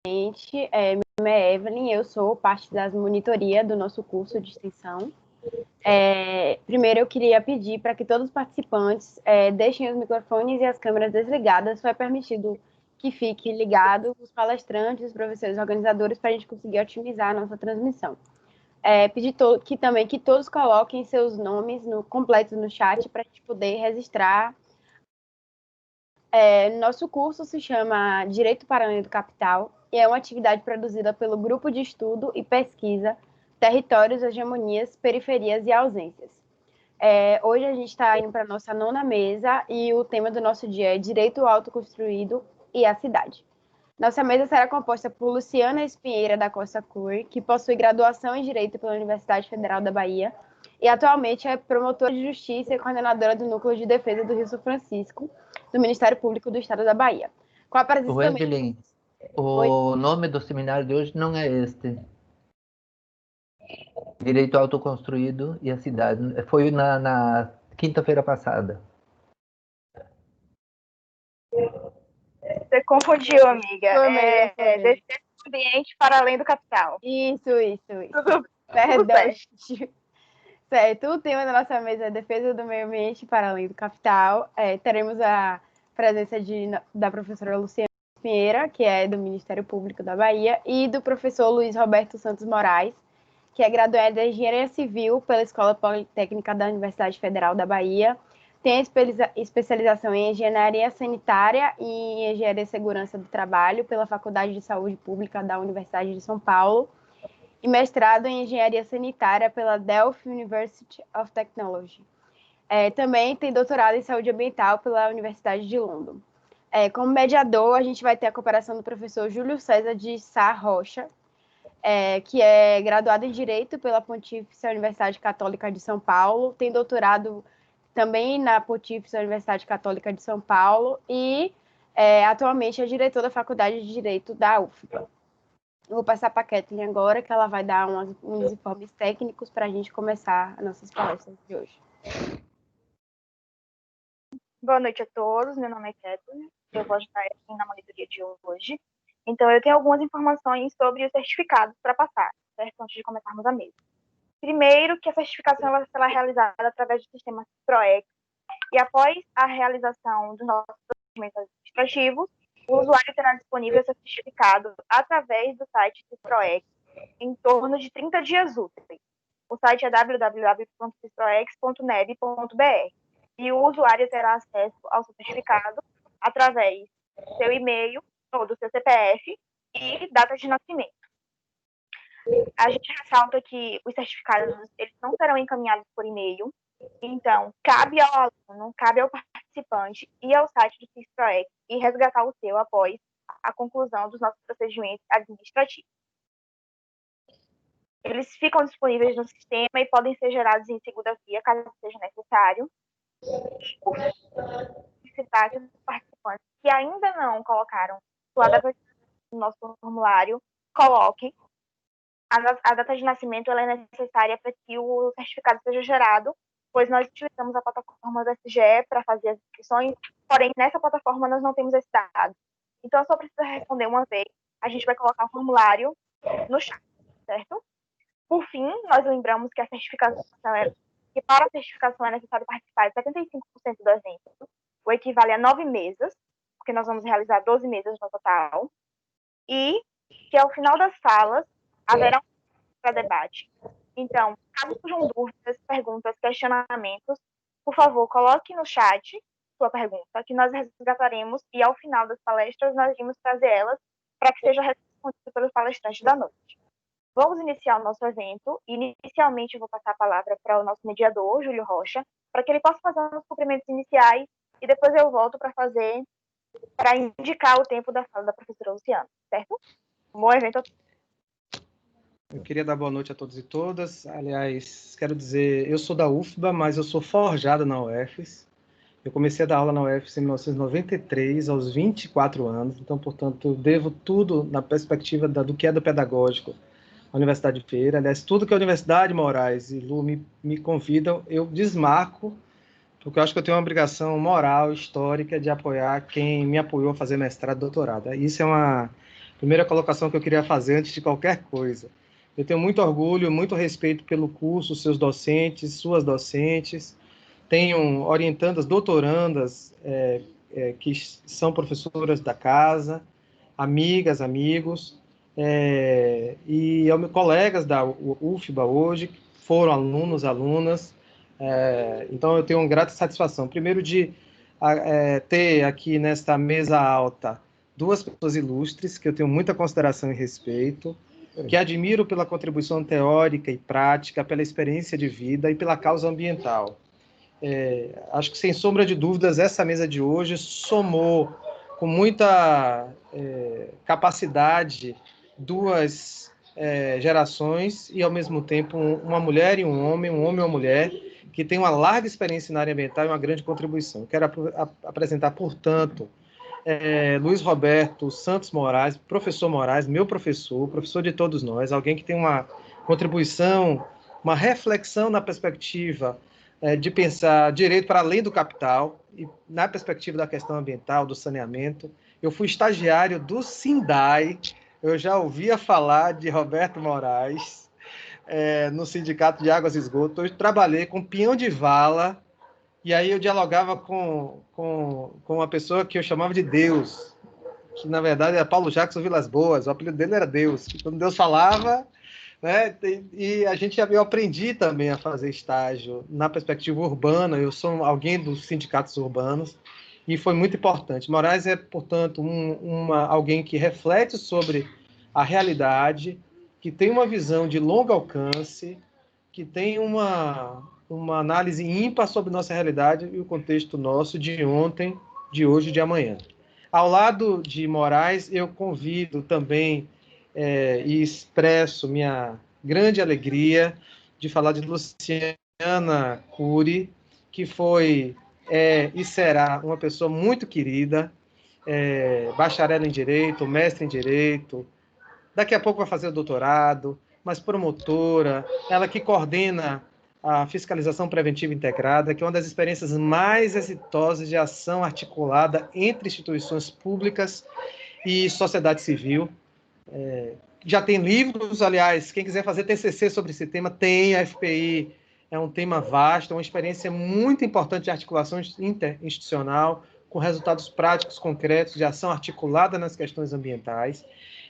Meu nome é Evelyn, eu sou parte das monitoria do nosso curso de extensão. Primeiro, eu queria pedir para que todos os participantes deixem os microfones e as câmeras desligadas. Só é permitido que fique ligado os palestrantes, os professores, organizadores, para a gente conseguir otimizar a nossa transmissão. Pedir também que todos coloquem seus nomes completos no chat para a gente poder registrar. Nosso curso se chama Direito para Além do Capital e é uma atividade produzida pelo Grupo de Estudo e Pesquisa Territórios, Hegemonias, Periferias e Ausências. Hoje a gente está indo para a nossa 9ª mesa e o tema do nosso dia é Direito Autoconstruído e a Cidade. Nossa mesa será composta por Luciana Espinheira da Costa Cur, que possui graduação em Direito pela Universidade Federal da Bahia e atualmente é promotora de Justiça e coordenadora do Núcleo de Defesa do Rio São Francisco, do Ministério Público do Estado da Bahia. Com a presença Evelyn, também... o nome do seminário de hoje não é este. Direito Autoconstruído e a Cidade. Foi na quinta-feira passada. Você confundiu, amiga. Defesa do ambiente para além do capital. Isso. Tudo Perdão. Certo. O tema da nossa mesa é Defesa do Meio Ambiente para além do capital. Teremos a presença da professora Luciana Pinheira, que é do Ministério Público da Bahia, e do professor Luiz Roberto Santos Moraes, que é graduado em Engenharia Civil pela Escola Politécnica da Universidade Federal da Bahia, tem especialização em Engenharia Sanitária e em Engenharia de Segurança do Trabalho pela Faculdade de Saúde Pública da Universidade de São Paulo e mestrado em Engenharia Sanitária pela Delft University of Technology. Também tem doutorado em Saúde Ambiental pela Universidade de London. Como mediador, a gente vai ter a cooperação do professor Júlio César de Sá Rocha, que é graduado em Direito pela Pontifícia Universidade Católica de São Paulo, tem doutorado também na Pontifícia Universidade Católica de São Paulo e atualmente é diretor da Faculdade de Direito da UFBA. Eu vou passar para a Kathleen agora, que ela vai dar uns informes técnicos para a gente começar as nossas palestras de hoje. Boa noite a todos, meu nome é Kathleen, eu vou ajudar aqui na monitoria de hoje. Então, eu tenho algumas informações sobre os certificados para passar, certo? Antes de começarmos a mesa. Primeiro, que a certificação será realizada através do sistema PROEX, e após a realização dos nossos procedimentos administrativos, o usuário terá disponível seu certificado através do site do PROEX em torno de 30 dias úteis. O site é www.cisproex.neb.br e o usuário terá acesso ao seu certificado através do seu e-mail ou do seu CPF e data de nascimento. A gente ressalta que os certificados eles não serão encaminhados por e-mail, então cabe ao aluno, cabe ao participante ir ao site do CISPROEX e resgatar o seu após a conclusão dos nossos procedimentos administrativos. Eles ficam disponíveis no sistema e podem ser gerados em segunda via, caso seja necessário. E, por solicitar que os participantes que ainda não colocaram sua data no nosso formulário, coloquem. A data de nascimento ela é necessária para que o certificado seja gerado, pois nós utilizamos a plataforma do SGE para fazer as inscrições, porém, nessa plataforma nós não temos esse dado. Então, só precisa responder uma vez. A gente vai colocar o formulário no chat, certo? Por fim, nós lembramos que que para a certificação é necessário participar de 75% do evento, o equivale a 9 mesas, porque nós vamos realizar 12 mesas no total, e que ao final das salas haverá para debate. Então, caso surjam dúvidas, perguntas, questionamentos, por favor, coloque no chat sua pergunta, que nós resgataremos e ao final das palestras nós iremos trazer elas para que seja respondida pelos palestrantes da noite. Vamos iniciar o nosso evento. Inicialmente, eu vou passar a palavra para o nosso mediador, Júlio Rocha, para que ele possa fazer os cumprimentos iniciais e depois eu volto para indicar o tempo da fala da professora Luciana, certo? Um bom evento a todos. Eu queria dar boa noite a todos e todas. Aliás, quero dizer, eu sou da UFBA, mas eu sou forjado na UFES. Eu comecei a dar aula na UFES em 1993, aos 24 anos. Então, portanto, devo tudo na perspectiva do que é do pedagógico à Universidade de Feira. Aliás, tudo que a Universidade Moraes e Lu me convidam, eu desmarco, porque eu acho que eu tenho uma obrigação moral, histórica, de apoiar quem me apoiou a fazer mestrado e doutorado. Isso é Primeira colocação que eu queria fazer antes de qualquer coisa. Eu tenho muito orgulho, muito respeito pelo curso, seus docentes, suas docentes. Tenho orientandas, doutorandas, que são professoras da casa, amigas, amigos, e colegas da UFBA hoje, que foram alunos, alunas. Então, eu tenho uma grata satisfação. Primeiro, de ter aqui nesta mesa alta duas pessoas ilustres, que eu tenho muita consideração e respeito, que admiro pela contribuição teórica e prática, pela experiência de vida e pela causa ambiental. Acho que, sem sombra de dúvidas, essa mesa de hoje somou com muita capacidade duas gerações e, ao mesmo tempo, uma mulher e um homem e uma mulher, que tem uma larga experiência na área ambiental e uma grande contribuição. Quero apresentar, portanto, Luiz Roberto Santos Moraes, professor Moraes, meu professor, professor de todos nós, alguém que tem uma contribuição, uma reflexão na perspectiva de pensar direito para além do capital e na perspectiva da questão ambiental, do saneamento. Eu fui estagiário do SINDAI, eu já ouvia falar de Roberto Moraes no Sindicato de Águas e Esgoto, eu trabalhei com peão de vala, e aí eu dialogava com uma pessoa que eu chamava de Deus, que na verdade era Paulo Jackson Vilas Boas, o apelido dele era Deus, que quando Deus falava, né, e eu aprendi também a fazer estágio na perspectiva urbana, eu sou alguém dos sindicatos urbanos, e foi muito importante. Moraes é, portanto, alguém que reflete sobre a realidade, que tem uma visão de longo alcance, que tem uma análise ímpar sobre nossa realidade e o contexto nosso de ontem, de hoje e de amanhã. Ao lado de Moraes, eu convido também e expresso minha grande alegria de falar de Luciana Cury, que foi e será uma pessoa muito querida, bacharel em Direito, mestre em Direito, daqui a pouco vai fazer o doutorado, mas promotora, ela que coordena a fiscalização preventiva integrada, que é uma das experiências mais exitosas de ação articulada entre instituições públicas e sociedade civil. Já tem livros, aliás, quem quiser fazer TCC sobre esse tema, tem. A FPI é um tema vasto, é uma experiência muito importante de articulação interinstitucional, com resultados práticos, concretos, de ação articulada nas questões ambientais.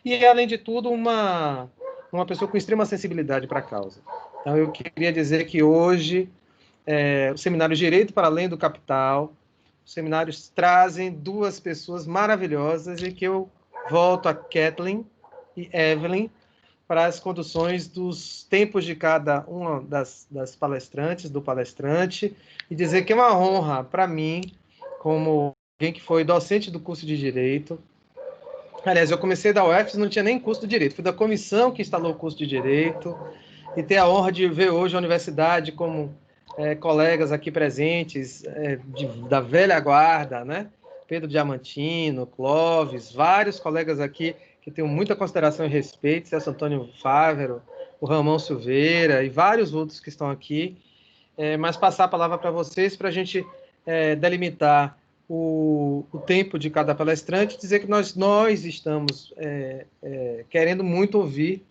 E, além de tudo, uma pessoa com extrema sensibilidade para a causa. Então, eu queria dizer que hoje, o Seminário Direito para Além do Capital, os seminários trazem duas pessoas maravilhosas e que eu volto a Kathleen e Evelyn para as conduções dos tempos de cada uma das palestrantes, do palestrante, e dizer que é uma honra para mim, como alguém que foi docente do curso de Direito. Aliás, eu comecei da UFES, não tinha nem curso de Direito, fui da comissão que instalou o curso de Direito, e ter a honra de ver hoje a universidade como colegas aqui presentes, da velha guarda, né? Pedro Diamantino, Clóvis, vários colegas aqui que tenho muita consideração e respeito, Celso Antônio Fávero, o Ramon Silveira e vários outros que estão aqui, mas passar a palavra para vocês para a gente delimitar o tempo de cada palestrante, dizer que nós estamos querendo muito ouvir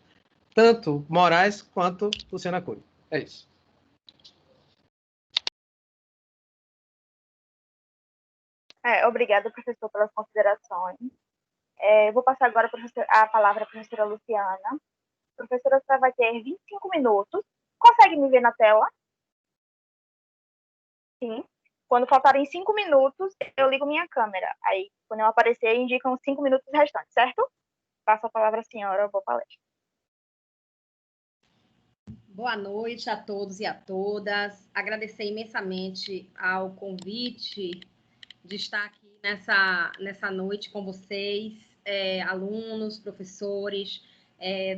tanto Moraes quanto Luciana Cury. É isso. Obrigada, professor, pelas considerações. Vou passar agora a palavra à professora Luciana. A professora vai ter 25 minutos. Consegue me ver na tela? Sim. Quando faltarem 5 minutos, eu ligo minha câmera. Aí, quando eu aparecer, indicam os 5 minutos restantes, certo? Passo a palavra à senhora, boa palestra. Boa noite a todos e a todas. Agradecer imensamente ao convite de estar aqui nessa noite com vocês, alunos, professores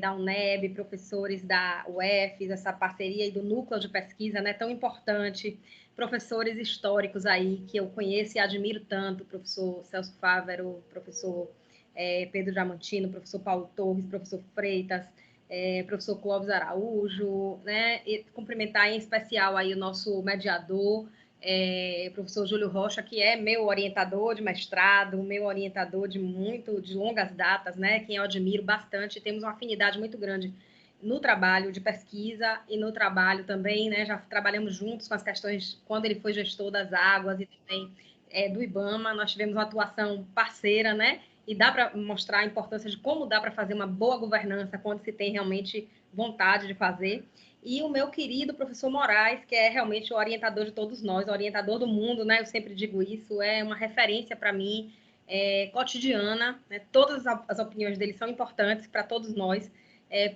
da UNEB, professores da UFES, essa parceria e do núcleo de pesquisa, né, tão importante, professores históricos aí que eu conheço e admiro tanto, professor Celso Fávero, professor Pedro Diamantino, professor Paulo Torres, professor Freitas, professor Clóvis Araújo, né, e cumprimentar em especial aí o nosso mediador, professor Júlio Rocha, que é meu orientador de mestrado, meu orientador de longas datas, né, quem eu admiro bastante, temos uma afinidade muito grande no trabalho de pesquisa e no trabalho também, né, já trabalhamos juntos com as questões, quando ele foi gestor das águas e também do IBAMA, nós tivemos uma atuação parceira, né, e dá para mostrar a importância de como dá para fazer uma boa governança quando se tem realmente vontade de fazer. E o meu querido professor Moraes, que é realmente o orientador de todos nós, o orientador do mundo, né? Eu sempre digo isso, é uma referência para mim, cotidiana, né? Todas as opiniões dele são importantes para todos nós,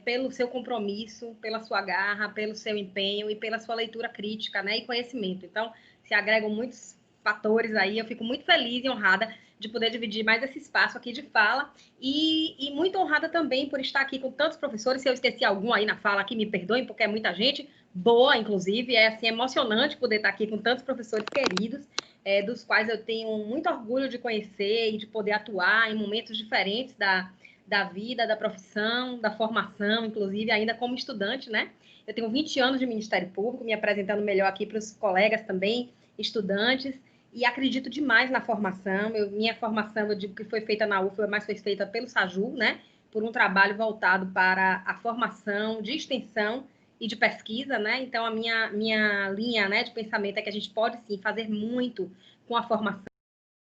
pelo seu compromisso, pela sua garra, pelo seu empenho e pela sua leitura crítica, né? E conhecimento. Então, se agregam muitos fatores aí, eu fico muito feliz e honrada de poder dividir mais esse espaço aqui de fala e muito honrada também por estar aqui com tantos professores. Se eu esqueci algum aí na fala aqui, me perdoem, porque é muita gente boa, inclusive. É assim, emocionante poder estar aqui com tantos professores queridos, dos quais eu tenho muito orgulho de conhecer e de poder atuar em momentos diferentes da vida, da profissão, da formação, inclusive ainda como estudante, né? Eu tenho 20 anos de Ministério Público, me apresentando melhor aqui para os colegas também, estudantes, e acredito demais na formação. Minha formação, eu digo que foi feita na UFBA, mas foi feita pelo SAJU, né? Por um trabalho voltado para a formação de extensão e de pesquisa, né? Então, a minha linha, né, de pensamento é que a gente pode, sim, fazer muito com a formação.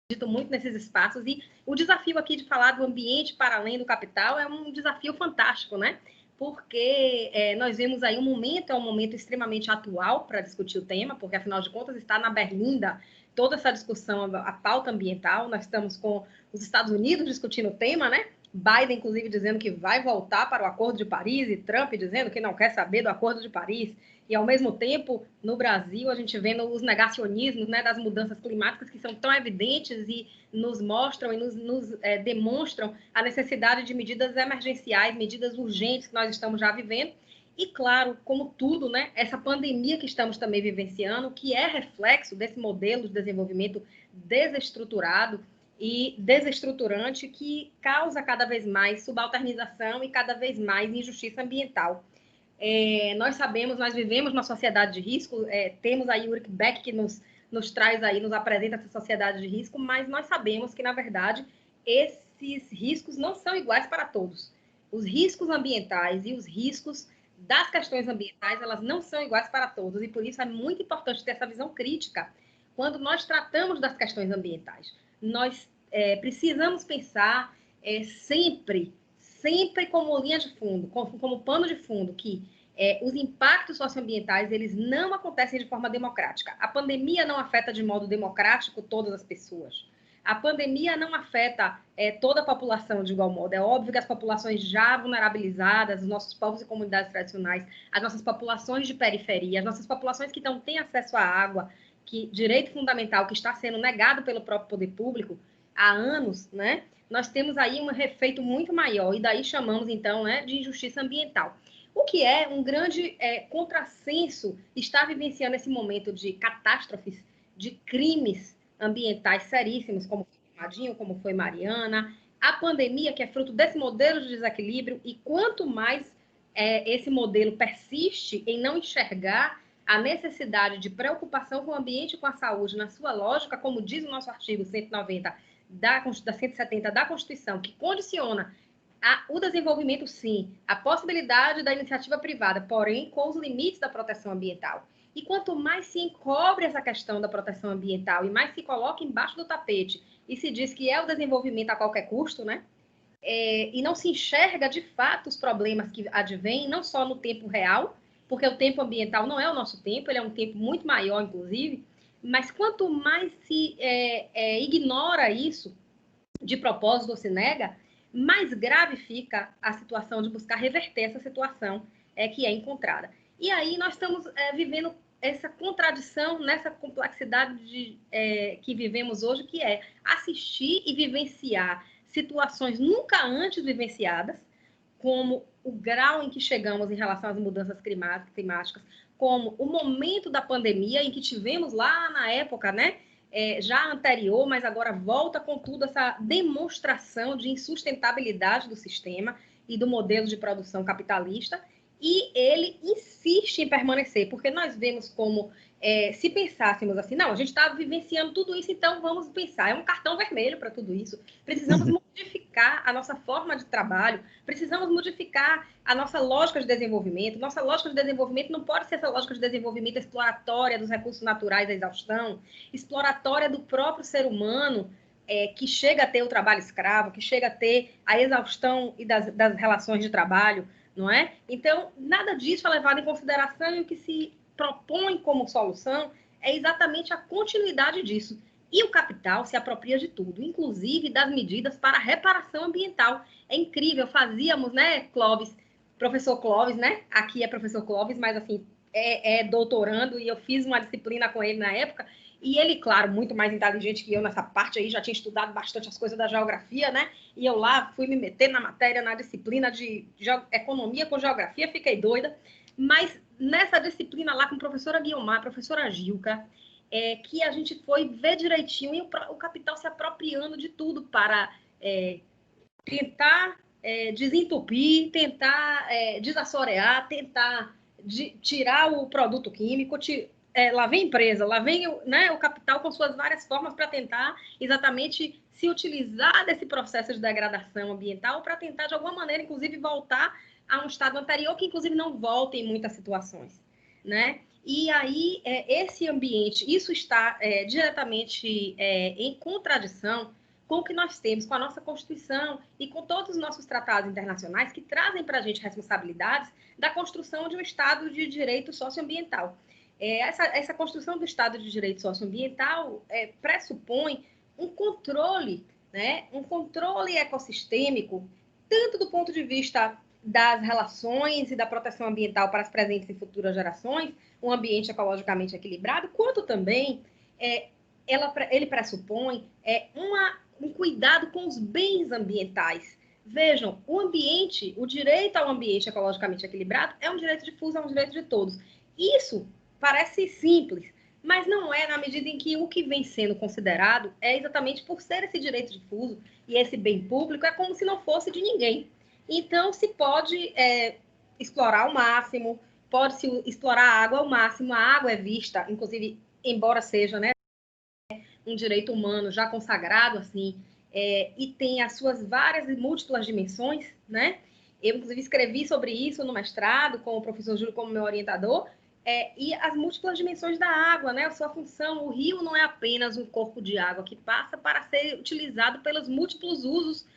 Acredito muito nesses espaços. E o desafio aqui de falar do ambiente para além do capital é um desafio fantástico, né? Porque nós vemos aí é um momento extremamente atual para discutir o tema, porque, afinal de contas, está na berlinda toda essa discussão, a pauta ambiental. Nós estamos com os Estados Unidos discutindo o tema, né? Biden, inclusive, dizendo que vai voltar para o Acordo de Paris e Trump dizendo que não quer saber do Acordo de Paris. E, ao mesmo tempo, no Brasil, a gente vendo os negacionismos, né, das mudanças climáticas que são tão evidentes e nos mostram e nos demonstram a necessidade de medidas emergenciais, medidas urgentes que nós estamos já vivendo. E, claro, como tudo, né, essa pandemia que estamos também vivenciando, que é reflexo desse modelo de desenvolvimento desestruturado e desestruturante, que causa cada vez mais subalternização e cada vez mais injustiça ambiental. Nós sabemos, nós vivemos numa sociedade de risco, temos aí o Ulrich Beck que nos traz aí, nos apresenta essa sociedade de risco, mas nós sabemos que, na verdade, esses riscos não são iguais para todos. Os riscos ambientais e os riscos das questões ambientais, elas não são iguais para todos, e por isso é muito importante ter essa visão crítica quando nós tratamos das questões ambientais. Nós precisamos pensar sempre como linha de fundo, como pano de fundo, que os impactos socioambientais, eles não acontecem de forma democrática. A pandemia não afeta de modo democrático todas as pessoas. A pandemia não afeta toda a população de igual modo. É óbvio que as populações já vulnerabilizadas, os nossos povos e comunidades tradicionais, as nossas populações de periferia, as nossas populações que não têm acesso à água, que direito fundamental que está sendo negado pelo próprio poder público há anos, né? Nós temos aí um efeito muito maior, e daí chamamos, então, né, de injustiça ambiental. O que é um grande contrassenso estar vivenciando esse momento de catástrofes, de crimes ambientais seríssimos, como foi Brumadinho, como foi Mariana, a pandemia, que é fruto desse modelo de desequilíbrio, e quanto mais esse modelo persiste em não enxergar a necessidade de preocupação com o ambiente e com a saúde na sua lógica, como diz o nosso artigo 190 da 170 da Constituição, que condiciona o desenvolvimento, sim, a possibilidade da iniciativa privada, porém com os limites da proteção ambiental. E quanto mais se encobre essa questão da proteção ambiental e mais se coloca embaixo do tapete e se diz que é o desenvolvimento a qualquer custo, né? E não se enxerga de fato os problemas que advêm, não só no tempo real, porque o tempo ambiental não é o nosso tempo, ele é um tempo muito maior, inclusive, mas quanto mais se ignora isso, de propósito ou se nega, mais grave fica a situação de buscar reverter essa situação que é encontrada. E aí nós estamos vivendo essa contradição, nessa complexidade que vivemos hoje, que é assistir e vivenciar situações nunca antes vivenciadas, como o grau em que chegamos em relação às mudanças climáticas, como o momento da pandemia em que tivemos lá na época, né, já anterior, mas agora volta com tudo essa demonstração de insustentabilidade do sistema e do modelo de produção capitalista, e ele insiste em permanecer, porque nós vemos como se pensássemos assim, não, a gente está vivenciando tudo isso, então vamos pensar, é um cartão vermelho para tudo isso. Precisamos modificar a nossa forma de trabalho, precisamos modificar a nossa lógica de desenvolvimento. Nossa lógica de desenvolvimento não pode ser essa lógica de desenvolvimento exploratória dos recursos naturais à exaustão, exploratória do próprio ser humano, que chega a ter o trabalho escravo, que chega a ter a exaustão e das relações de trabalho, não é? Então, nada disso é levado em consideração, e o que se propõe como solução é exatamente a continuidade disso. E o capital se apropria de tudo, inclusive das medidas para reparação ambiental. É incrível, fazíamos, né, Clóvis, professor Clóvis, né? Aqui é professor Clóvis, mas assim, é doutorando, e eu fiz uma disciplina com ele na época, e ele, claro, muito mais inteligente que eu nessa parte aí, já tinha estudado bastante as coisas da geografia, né? E eu lá fui me meter na matéria, na disciplina de economia com geografia, fiquei doida. Mas nessa disciplina lá com a professora Guiomar, professora Gilca, que a gente foi ver direitinho, e o capital se apropriando de tudo para tentar desentupir, tentar desassorear, tentar tirar o produto químico, lá vem a empresa, lá vem o capital com suas várias formas para tentar exatamente se utilizar desse processo de degradação ambiental para tentar, de alguma maneira, inclusive, voltar a um estado anterior, que, inclusive, não volta em muitas situações, né? E aí, esse ambiente, isso está diretamente em contradição com o que nós temos, com a nossa Constituição e com todos os nossos tratados internacionais que trazem para a gente responsabilidades da construção de um Estado de direito socioambiental. Essa construção do Estado de direito socioambiental pressupõe um controle, né? Um controle ecossistêmico, tanto do ponto de vista das relações e da proteção ambiental para as presentes e futuras gerações, um ambiente ecologicamente equilibrado, quanto também ele pressupõe um cuidado com os bens ambientais. Vejam, o direito ao ambiente ecologicamente equilibrado é um direito difuso, é um direito de todos. Isso parece simples, mas não é, na medida em que o que vem sendo considerado é exatamente por ser esse direito difuso e esse bem público, é como se não fosse de ninguém. Então, se pode explorar ao máximo, pode-se explorar a água ao máximo, a água é vista, inclusive, embora seja, né, um direito humano já consagrado, assim, e tem as suas várias e múltiplas dimensões, né? Eu, inclusive, escrevi sobre isso no mestrado, com o professor Júlio como meu orientador, e as múltiplas dimensões da água, né? A sua função. O rio não é apenas um corpo de água que passa para ser utilizado pelos múltiplos usos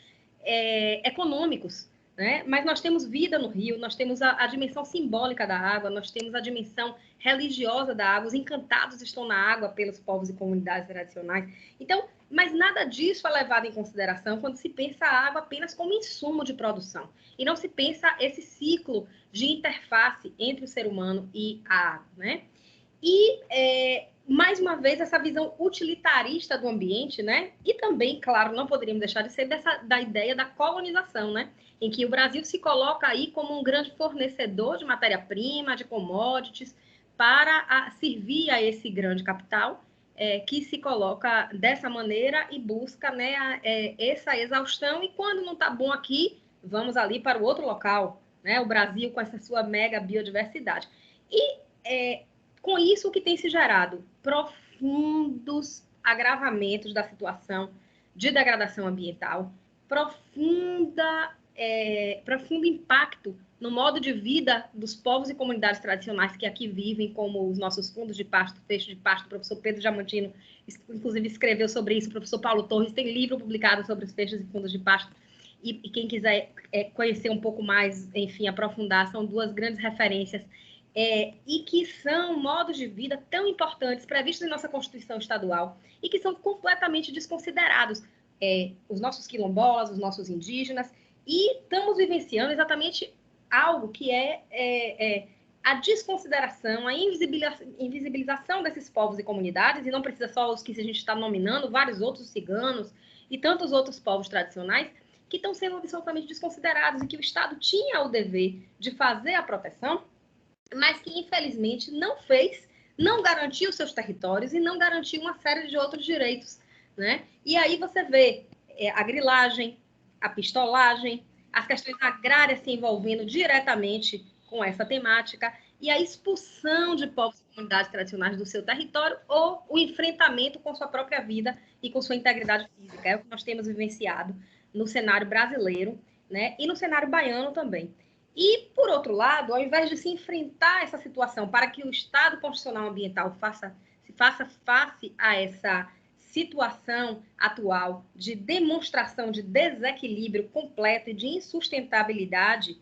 econômicos, né? Mas nós temos vida no rio, nós temos a dimensão simbólica da água, nós temos a dimensão religiosa da água, os encantados estão na água pelos povos e comunidades tradicionais. Então, mas nada disso é levado em consideração quando se pensa a água apenas como insumo de produção, e não se pensa esse ciclo de interface entre o ser humano e a água, né? E, mais uma vez, essa visão utilitarista do ambiente, né? E também, claro, não poderíamos deixar de ser da ideia da colonização, né? Em que o Brasil se coloca aí como um grande fornecedor de matéria-prima, de commodities, para servir a esse grande capital, que se coloca dessa maneira e busca, né, essa exaustão. E quando não está bom aqui, vamos ali para o outro local, né? O Brasil com essa sua mega biodiversidade. E com isso, o que tem se gerado? Profundos agravamentos da situação de degradação ambiental, profundo impacto no modo de vida dos povos e comunidades tradicionais que aqui vivem, como os nossos fundos de pasto, feixes de pasto. O professor Pedro Diamantino, inclusive, escreveu sobre isso. O professor Paulo Torres tem livro publicado sobre os feixes e fundos de pasto. E quem quiser conhecer um pouco mais, enfim, aprofundar, são duas grandes referências. E que são modos de vida tão importantes previstos em nossa Constituição Estadual e que são completamente desconsiderados. Os nossos quilombolas, os nossos indígenas, e estamos vivenciando exatamente algo que a desconsideração, a invisibilização desses povos e comunidades, e não precisa só os que a gente está nominando, vários outros ciganos e tantos outros povos tradicionais, que estão sendo absolutamente desconsiderados e que o Estado tinha o dever de fazer a proteção, mas que, infelizmente, não fez, não garantiu seus territórios e não garantiu uma série de outros direitos, né? E aí você vê a grilagem, a pistolagem, as questões agrárias se envolvendo diretamente com essa temática, e a expulsão de povos e comunidades tradicionais do seu território ou o enfrentamento com sua própria vida e com sua integridade física. É o que nós temos vivenciado no cenário brasileiro, né, e no cenário baiano também. E, por outro lado, ao invés de se enfrentar essa situação para que o Estado constitucional ambiental faça face a essa situação atual de demonstração de desequilíbrio completo e de insustentabilidade,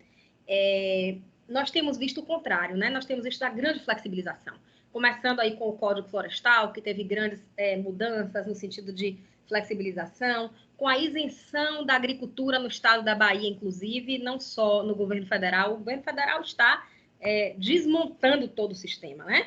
nós temos visto o contrário, né? Nós temos visto a grande flexibilização, começando aí com o Código Florestal, que teve grandes mudanças no sentido de flexibilização, com a isenção da agricultura no estado da Bahia, inclusive, não só no governo federal. O governo federal está desmontando todo o sistema, né?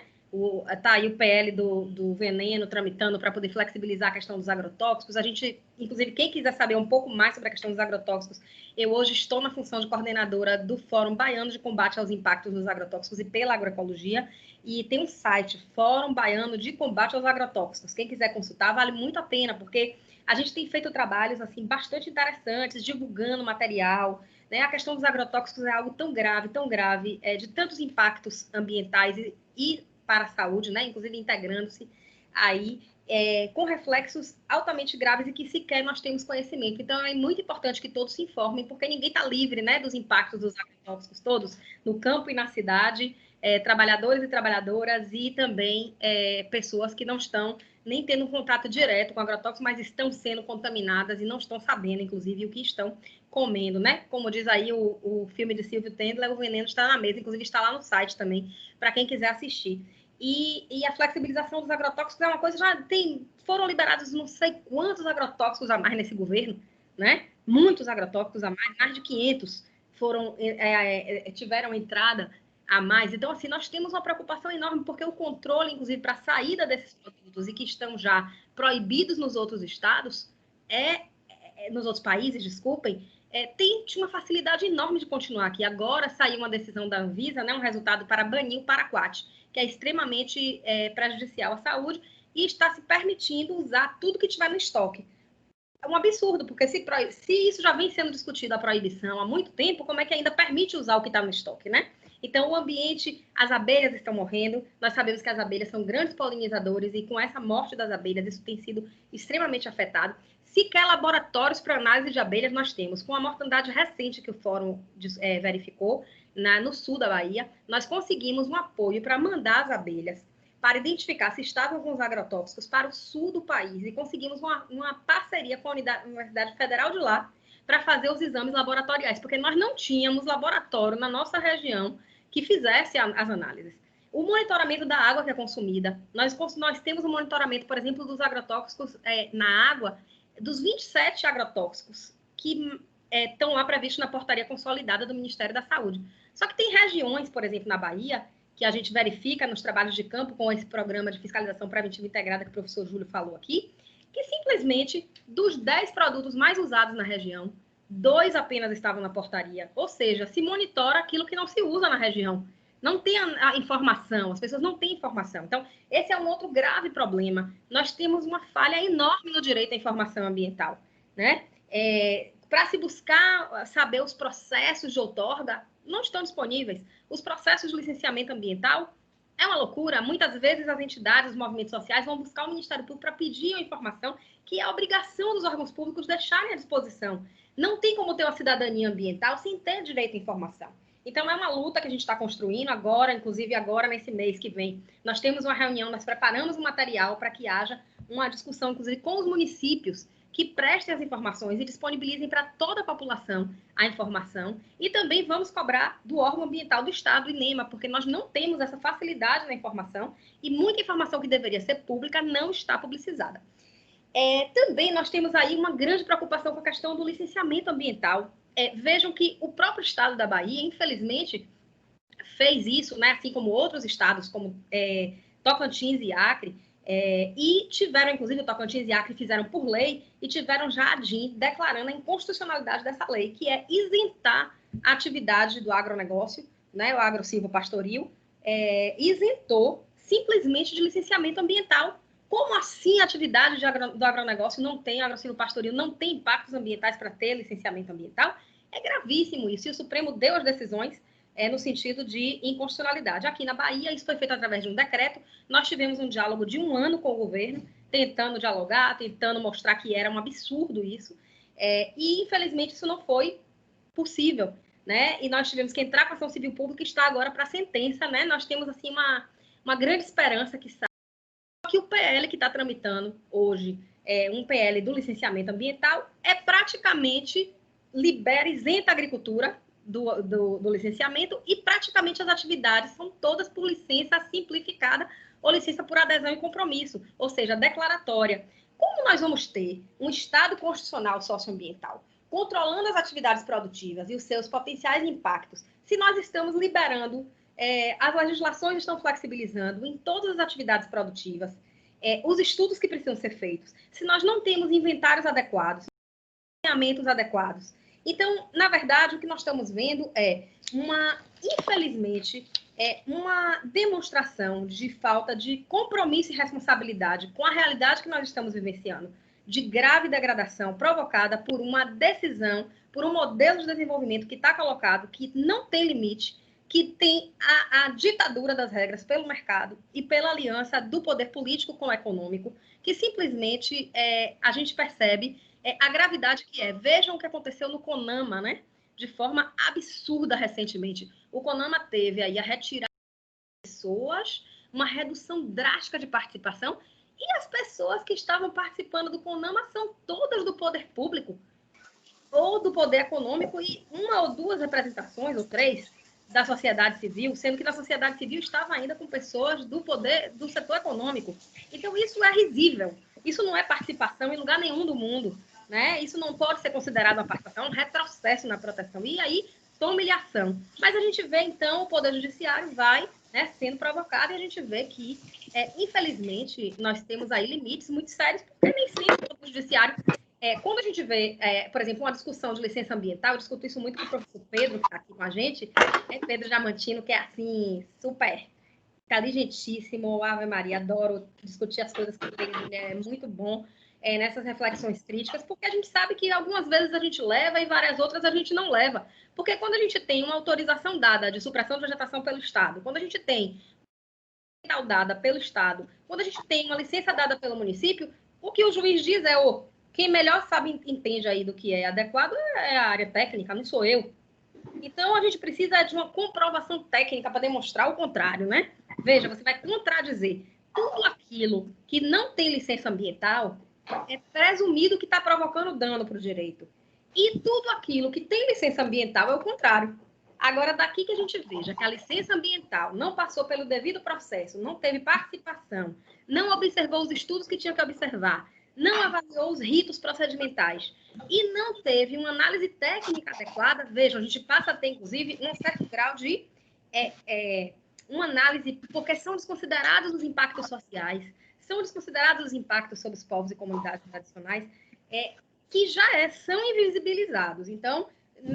Tá aí o PL do veneno tramitando para poder flexibilizar a questão dos agrotóxicos. A gente, inclusive, quem quiser saber um pouco mais sobre a questão dos agrotóxicos, eu hoje estou na função de coordenadora do Fórum Baiano de Combate aos Impactos dos Agrotóxicos e pela Agroecologia, e tem um site, Fórum Baiano de Combate aos Agrotóxicos. Quem quiser consultar, vale muito a pena, porque a gente tem feito trabalhos assim bastante interessantes, divulgando material, né? A questão dos agrotóxicos é algo tão grave, de tantos impactos ambientais e para a saúde, né? Inclusive integrando-se aí com reflexos altamente graves e que sequer nós temos conhecimento. Então, é muito importante que todos se informem, porque ninguém está livre, né, dos impactos dos agrotóxicos todos, no campo e na cidade, trabalhadores e trabalhadoras e também pessoas que não estão nem tendo contato direto com agrotóxicos, mas estão sendo contaminadas e não estão sabendo, inclusive, o que estão comendo, né? Como diz aí o filme de Silvio Tendler, o veneno está na mesa, inclusive está lá no site também, para quem quiser assistir. E a flexibilização dos agrotóxicos é uma coisa, foram liberados não sei quantos agrotóxicos a mais nesse governo, né? Muitos agrotóxicos a mais de 500 tiveram entrada a mais. Então, assim, nós temos uma preocupação enorme, porque o controle, inclusive, para a saída desses produtos e que estão já proibidos nos outros estados, nos outros países, desculpem, tem uma facilidade enorme de continuar aqui. Agora saiu uma decisão da Anvisa, né, um resultado para banir o paraquat, que é extremamente prejudicial à saúde e está se permitindo usar tudo que tiver no estoque. É um absurdo, porque se isso já vem sendo discutido, a proibição, há muito tempo, como é que ainda permite usar o que está no estoque, né? Então, o ambiente, as abelhas estão morrendo, nós sabemos que as abelhas são grandes polinizadores e com essa morte das abelhas, isso tem sido extremamente afetado. Sequer laboratórios para análise de abelhas nós temos. Com a mortandade recente que o Fórum verificou, no sul da Bahia, nós conseguimos um apoio para mandar as abelhas para identificar se estavam com os agrotóxicos para o sul do país e conseguimos uma parceria com a Universidade Federal de lá para fazer os exames laboratoriais, porque nós não tínhamos laboratório na nossa região que fizesse as análises. O monitoramento da água que é consumida, nós temos um monitoramento, por exemplo, dos agrotóxicos na água, dos 27 agrotóxicos que estão lá previstos na portaria consolidada do Ministério da Saúde. Só que tem regiões, por exemplo, na Bahia, que a gente verifica nos trabalhos de campo com esse programa de fiscalização preventiva integrada que o professor Júlio falou aqui, que simplesmente dos 10 produtos mais usados na região, 2 apenas estavam na portaria. Ou seja, se monitora aquilo que não se usa na região. Não tem a informação, as pessoas não têm informação. Então, esse é um outro grave problema. Nós temos uma falha enorme no direito à informação ambiental, né? Para se buscar saber os processos de outorga, não estão disponíveis. Os processos de licenciamento ambiental é uma loucura. Muitas vezes as entidades, os movimentos sociais vão buscar o Ministério Público para pedir a informação que é a obrigação dos órgãos públicos deixarem à disposição. Não tem como ter uma cidadania ambiental sem ter direito à informação. Então, é uma luta que a gente está construindo agora, inclusive agora, nesse mês que vem. Nós temos uma reunião, nós preparamos um material para que haja uma discussão, inclusive, com os municípios, que prestem as informações e disponibilizem para toda a população a informação. E também vamos cobrar do órgão ambiental do Estado, INEMA, porque nós não temos essa facilidade na informação e muita informação que deveria ser pública não está publicizada. Também nós temos aí uma grande preocupação com a questão do licenciamento ambiental. Vejam que o próprio Estado da Bahia, infelizmente, fez isso, né, assim como outros estados, como Tocantins e Acre, e tiveram, inclusive, o Tocantins e Acre fizeram por lei e tiveram já a DIN declarando a inconstitucionalidade dessa lei, que é isentar a atividade do agronegócio, né, o agrosilvopastoril, isentou simplesmente de licenciamento ambiental. Como assim a atividade do agronegócio não tem, agrosilvopastoril não tem impactos ambientais para ter licenciamento ambiental? É gravíssimo isso, e o Supremo deu as decisões no sentido de inconstitucionalidade. Aqui na Bahia, isso foi feito através de um decreto. Nós tivemos um diálogo de 1 ano com o governo, tentando dialogar, tentando mostrar que era um absurdo isso. E, infelizmente, isso não foi possível, né? E nós tivemos que entrar com a ação civil pública e está agora para a sentença, né? Nós temos, assim, uma grande esperança que saia. Que o PL que está tramitando hoje, um PL do licenciamento ambiental, praticamente isenta a agricultura do licenciamento e praticamente as atividades são todas por licença simplificada ou licença por adesão e compromisso, ou seja, declaratória. Como nós vamos ter um Estado constitucional socioambiental controlando as atividades produtivas e os seus potenciais impactos, se nós estamos liberando, as legislações estão flexibilizando em todas as atividades produtivas, os estudos que precisam ser feitos, se nós não temos inventários adequados, saneamentos adequados. Então, na verdade, o que nós estamos vendo infelizmente, uma demonstração de falta de compromisso e responsabilidade com a realidade que nós estamos vivenciando, de grave degradação provocada por uma decisão, por um modelo de desenvolvimento que está colocado, que não tem limite, que tem a ditadura das regras pelo mercado e pela aliança do poder político com o econômico, que simplesmente a gente percebe a gravidade que é. Vejam o que aconteceu no CONAMA, né? De forma absurda recentemente. O CONAMA teve aí a retirada de pessoas, uma redução drástica de participação, e as pessoas que estavam participando do CONAMA são todas do poder público ou do poder econômico e 1 ou 2 representações, ou 3, da sociedade civil, sendo que na sociedade civil estava ainda com pessoas do poder do setor econômico. Então, isso é risível. Isso não é participação em lugar nenhum do mundo, né? Isso não pode ser considerado uma participação, é um retrocesso na proteção. E aí, humilhação. Mas a gente vê, então, o Poder Judiciário vai, né, sendo provocado e a gente vê que, infelizmente, nós temos aí limites muito sérios, porque nem sempre o Poder Judiciário... quando a gente vê, por exemplo, uma discussão de licença ambiental, eu discuto isso muito com o professor Pedro, que está aqui com a gente, Pedro Diamantino, que é, assim, super inteligentíssimo, Ave Maria, adoro discutir as coisas com ele, ele é muito bom nessas reflexões críticas, porque a gente sabe que algumas vezes a gente leva e várias outras a gente não leva. Porque quando a gente tem uma autorização dada de supressão de vegetação pelo Estado, quando a gente tem uma dada pelo Estado, quando a gente tem uma licença dada pelo município, o que o juiz diz é, quem melhor sabe, entende aí do que é adequado é a área técnica, não sou eu. Então, a gente precisa de uma comprovação técnica para demonstrar o contrário, né? Veja, você vai contradizer tudo aquilo que não tem licença ambiental, é presumido que está provocando dano para o direito. E tudo aquilo que tem licença ambiental é o contrário. Agora, daqui que a gente veja que a licença ambiental não passou pelo devido processo, não teve participação, não observou os estudos que tinha que observar, não avaliou os ritos procedimentais e não teve uma análise técnica adequada, vejam, a gente passa a ter, inclusive, um certo grau de uma análise, porque são desconsiderados os impactos sociais, são desconsiderados os impactos sobre os povos e comunidades tradicionais, que já são invisibilizados. Então,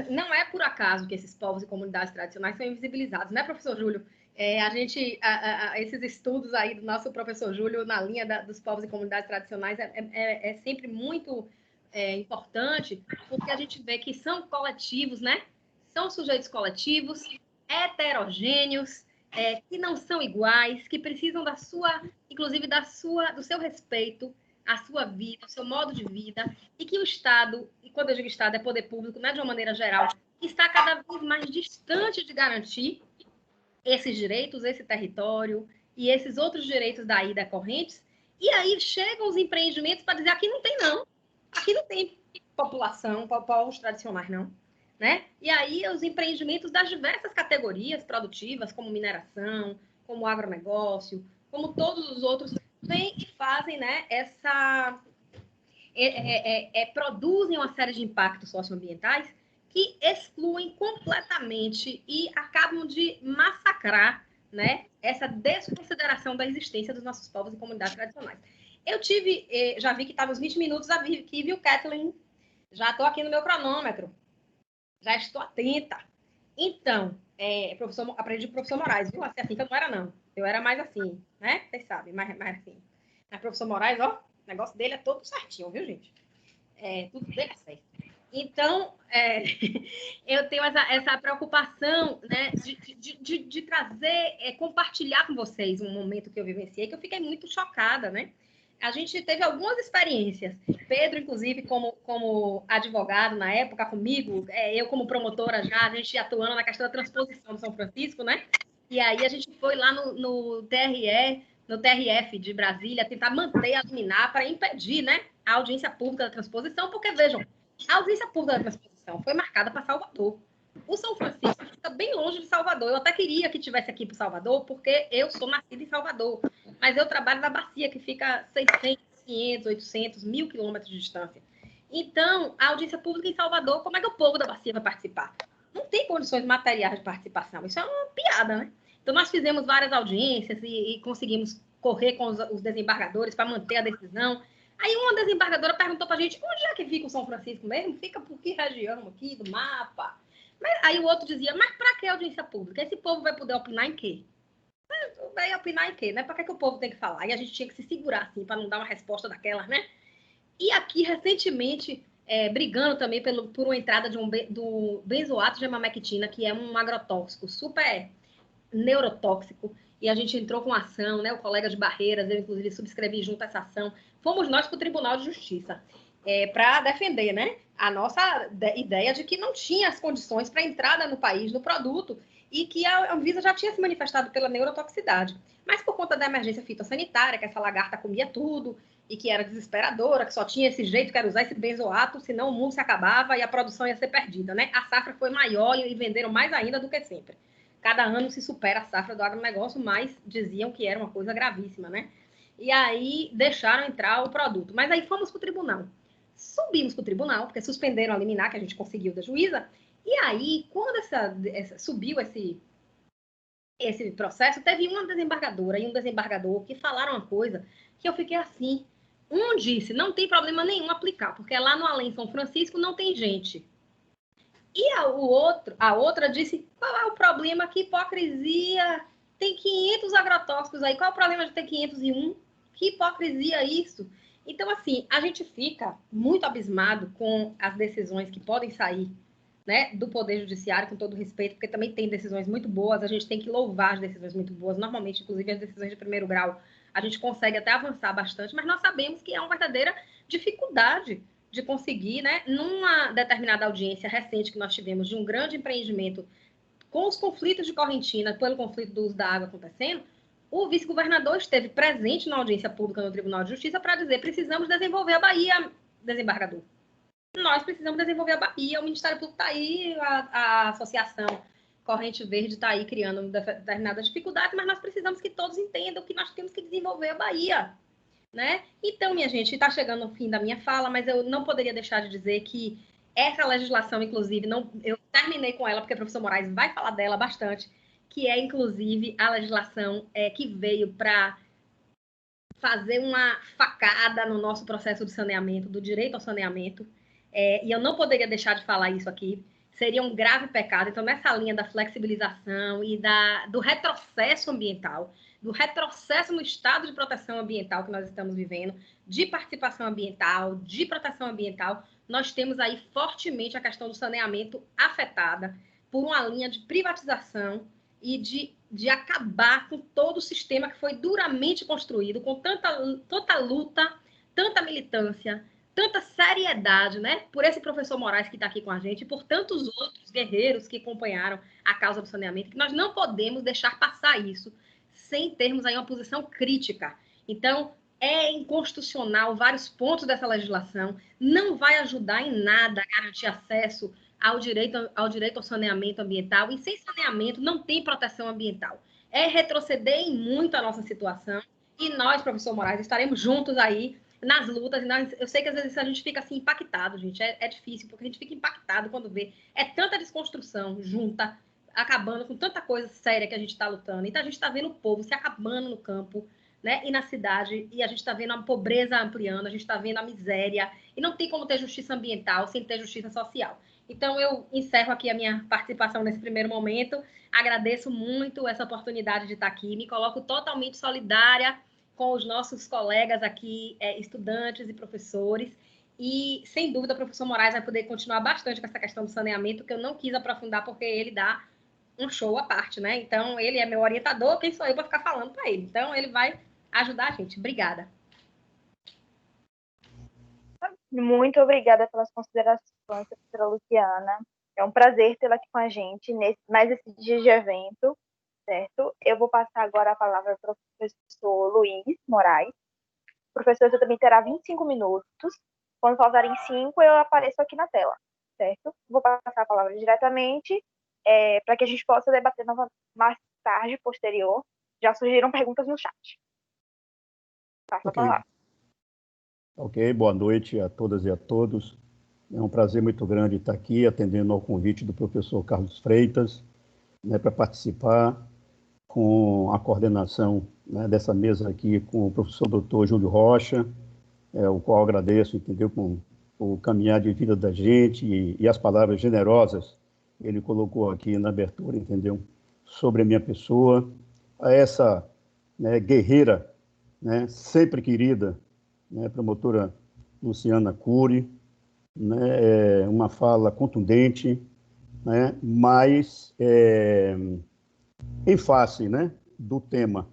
não é por acaso que esses povos e comunidades tradicionais são invisibilizados, né, professor Júlio? Esses estudos aí do nosso professor Júlio na linha dos povos e comunidades tradicionais é sempre muito importante, porque a gente vê que são coletivos, né? São sujeitos coletivos, heterogêneos, que não são iguais, que precisam inclusive do seu respeito à sua vida, ao seu modo de vida, e que o Estado, e quando eu digo Estado é poder público, né, de uma maneira geral, está cada vez mais distante de garantir esses direitos, esse território e esses outros direitos daí decorrentes, e aí chegam os empreendimentos para dizer, aqui não tem não, aqui não tem população, povos tradicionais não, né? E aí os empreendimentos das diversas categorias produtivas, como mineração, como agronegócio, como todos os outros, vêm e fazem, né, produzem uma série de impactos socioambientais que excluem completamente e acabam de massacrar, né, essa desconsideração da existência dos nossos povos e comunidades tradicionais. Eu já vi que estava uns 20 minutos aqui, viu, Kathleen? Já estou aqui no meu cronômetro. Já estou atenta. Então, aprendi com o professor Moraes, viu? Assim que eu não era, não. Eu era mais assim, né? Vocês sabem, mais assim. Mas o professor Moraes, o negócio dele é todo certinho, viu, gente? Tudo dele é certo. Então, eu tenho essa preocupação, né, de trazer, compartilhar com vocês um momento que eu vivenciei, que eu fiquei muito chocada, né? A gente teve algumas experiências. Pedro, inclusive, como advogado na época comigo, eu como promotora já, a gente atuando na questão da transposição do São Francisco, né? E aí a gente foi lá no TRF de Brasília, tentar manter a liminar para impedir, né, a audiência pública da transposição, porque, vejam, a audiência pública da transposição foi marcada para Salvador. O São Francisco fica bem longe de Salvador. Eu até queria que tivesse aqui para Salvador, porque eu sou nascida em Salvador. Mas eu trabalho na bacia, que fica 600, 500, 800, 1.000 quilômetros de distância. Então, a audiência pública em Salvador, como é que o povo da bacia vai participar? Não tem condições materiais de participação. Isso é uma piada, né? Então, nós fizemos várias audiências e conseguimos correr com os desembargadores para manter a decisão. Aí uma desembargadora perguntou para a gente, onde é que fica o São Francisco mesmo? Fica por que região aqui do mapa? Aí o outro dizia, mas para que audiência pública? Esse povo vai poder opinar em quê? Vai opinar em quê, né? Para que o povo tem que falar? E a gente tinha que se segurar, assim, para não dar uma resposta daquelas, né? E aqui, recentemente, brigando também por uma entrada do benzoato de amamectina, que é um agrotóxico super neurotóxico, e a gente entrou com ação, né? O colega de Barreiras, eu inclusive subscrevi junto a essa ação. Fomos nós para o Tribunal de Justiça para defender, né, a nossa ideia de que não tinha as condições para entrada no país do produto e que a Anvisa já tinha se manifestado pela neurotoxicidade. Mas por conta da emergência fitossanitária, que essa lagarta comia tudo e que era desesperadora, que só tinha esse jeito, que era usar esse benzoato, senão o mundo se acabava e a produção ia ser perdida, né? A safra foi maior e venderam mais ainda do que sempre. Cada ano se supera a safra do agronegócio, mas diziam que era uma coisa gravíssima, né? E aí deixaram entrar o produto. Mas aí fomos para o tribunal. Subimos para o tribunal, porque suspenderam a liminar que a gente conseguiu da juíza. E aí, quando subiu esse processo, teve uma desembargadora e um desembargador que falaram uma coisa que eu fiquei assim. Um disse, não tem problema nenhum aplicar, porque lá no Além São Francisco não tem gente. E a outra disse, qual é o problema? Que hipocrisia! Tem 500 agrotóxicos aí, qual é o problema de ter 501? Que hipocrisia isso! Então, assim, a gente fica muito abismado com as decisões que podem sair, né, do Poder Judiciário, com todo respeito, porque também tem decisões muito boas, a gente tem que louvar as decisões muito boas. Normalmente, inclusive, as decisões de primeiro grau, a gente consegue até avançar bastante, mas nós sabemos que é uma verdadeira dificuldade de conseguir, né, numa determinada audiência recente que nós tivemos de um grande empreendimento com os conflitos de Correntina, pelo conflito do uso da água acontecendo, o vice-governador esteve presente na audiência pública no Tribunal de Justiça para dizer precisamos desenvolver a Bahia, desembargador. Nós precisamos desenvolver a Bahia, o Ministério Público está aí, a Associação Corrente Verde está aí criando determinadas dificuldades, mas nós precisamos que todos entendam que nós temos que desenvolver a Bahia, né? Então, minha gente, está chegando ao fim da minha fala, mas eu não poderia deixar de dizer que essa legislação, inclusive, eu terminei com ela, porque o professor Moraes vai falar dela bastante, que é, inclusive, a legislação que veio para fazer uma facada no nosso processo de saneamento, do direito ao saneamento, e eu não poderia deixar de falar isso aqui, seria um grave pecado. Então, nessa linha da flexibilização e do retrocesso ambiental, do retrocesso no estado de proteção ambiental que nós estamos vivendo, de participação ambiental, de proteção ambiental, nós temos aí fortemente a questão do saneamento afetada por uma linha de privatização e de acabar com todo o sistema que foi duramente construído, com tanta luta, tanta militância, tanta seriedade, né? Por esse professor Moraes que está aqui com a gente e por tantos outros guerreiros que acompanharam a causa do saneamento, que nós não podemos deixar passar isso sem termos aí uma posição crítica. Então, é inconstitucional vários pontos dessa legislação, não vai ajudar em nada a garantir acesso ao direito ao saneamento ambiental, e sem saneamento não tem proteção ambiental. É retroceder em muito a nossa situação, e nós, professor Moraes, estaremos juntos aí nas lutas. Eu sei que às vezes a gente fica assim impactado, gente, é difícil, porque a gente fica impactado quando vê, tanta desconstrução junta, acabando com tanta coisa séria que a gente está lutando. Então a gente está vendo o povo se acabando no campo, né, e na cidade, e a gente está vendo a pobreza ampliando, a gente está vendo a miséria, e não tem como ter justiça ambiental sem ter justiça social. Então, eu encerro aqui a minha participação nesse primeiro momento. Agradeço muito essa oportunidade de estar aqui. Me coloco totalmente solidária com os nossos colegas aqui, estudantes e professores. E, sem dúvida, o professor Moraes vai poder continuar bastante com essa questão do saneamento, que eu não quis aprofundar, porque ele dá um show à parte, né? Então, ele é meu orientador, quem sou eu para ficar falando para ele? Então, ele vai ajudar a gente. Obrigada. Muito obrigada pelas considerações, professora Luciana. É um prazer tê-la aqui com a gente mais esse dia de evento, certo? Eu vou passar agora a palavra para o professor Luiz Moraes. O professor, você também terá 25 minutos. Quando faltarem 5, eu apareço aqui na tela, certo? Vou passar a palavra diretamente para que a gente possa debater mais tarde, posterior. Já surgiram perguntas no chat. Passa a palavra. Ok, boa noite a todas e a todos. É um prazer muito grande estar aqui atendendo ao convite do professor Carlos Freitas, né, para participar com a coordenação, né, dessa mesa aqui com o professor doutor Júlio Rocha, o qual agradeço, entendeu, com o caminhar de vida da gente e as palavras generosas que ele colocou aqui na abertura, entendeu, sobre a minha pessoa, a essa, né, guerreira, né, sempre querida, né, promotora Luciana Cury, né, uma fala contundente, né, mas em face, né, do tema.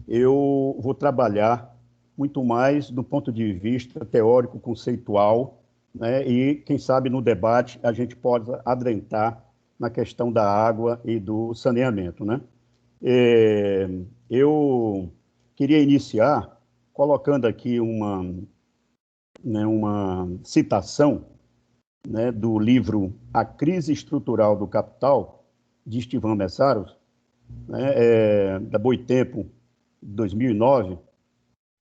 Eu vou trabalhar muito mais do ponto de vista teórico, conceitual, né, e, quem sabe, no debate a gente pode adentrar na questão da água e do saneamento, né? Eu queria iniciar colocando aqui uma citação, né, do livro A Crise Estrutural do Capital, de Istvan Meszaros, né, da Boitempo, 2009,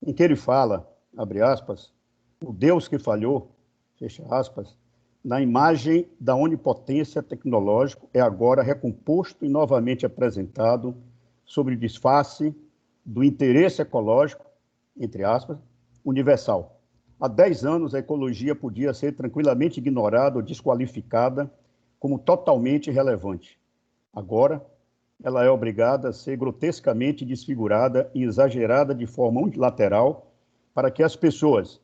em que ele fala, abre aspas, o Deus que falhou, fecha aspas, na imagem da onipotência tecnológica é agora recomposto e novamente apresentado sobre o disfarce do interesse ecológico, entre aspas, universal. Há 10 anos, a ecologia podia ser tranquilamente ignorada ou desqualificada como totalmente irrelevante. Agora, ela é obrigada a ser grotescamente desfigurada e exagerada de forma unilateral para que as pessoas,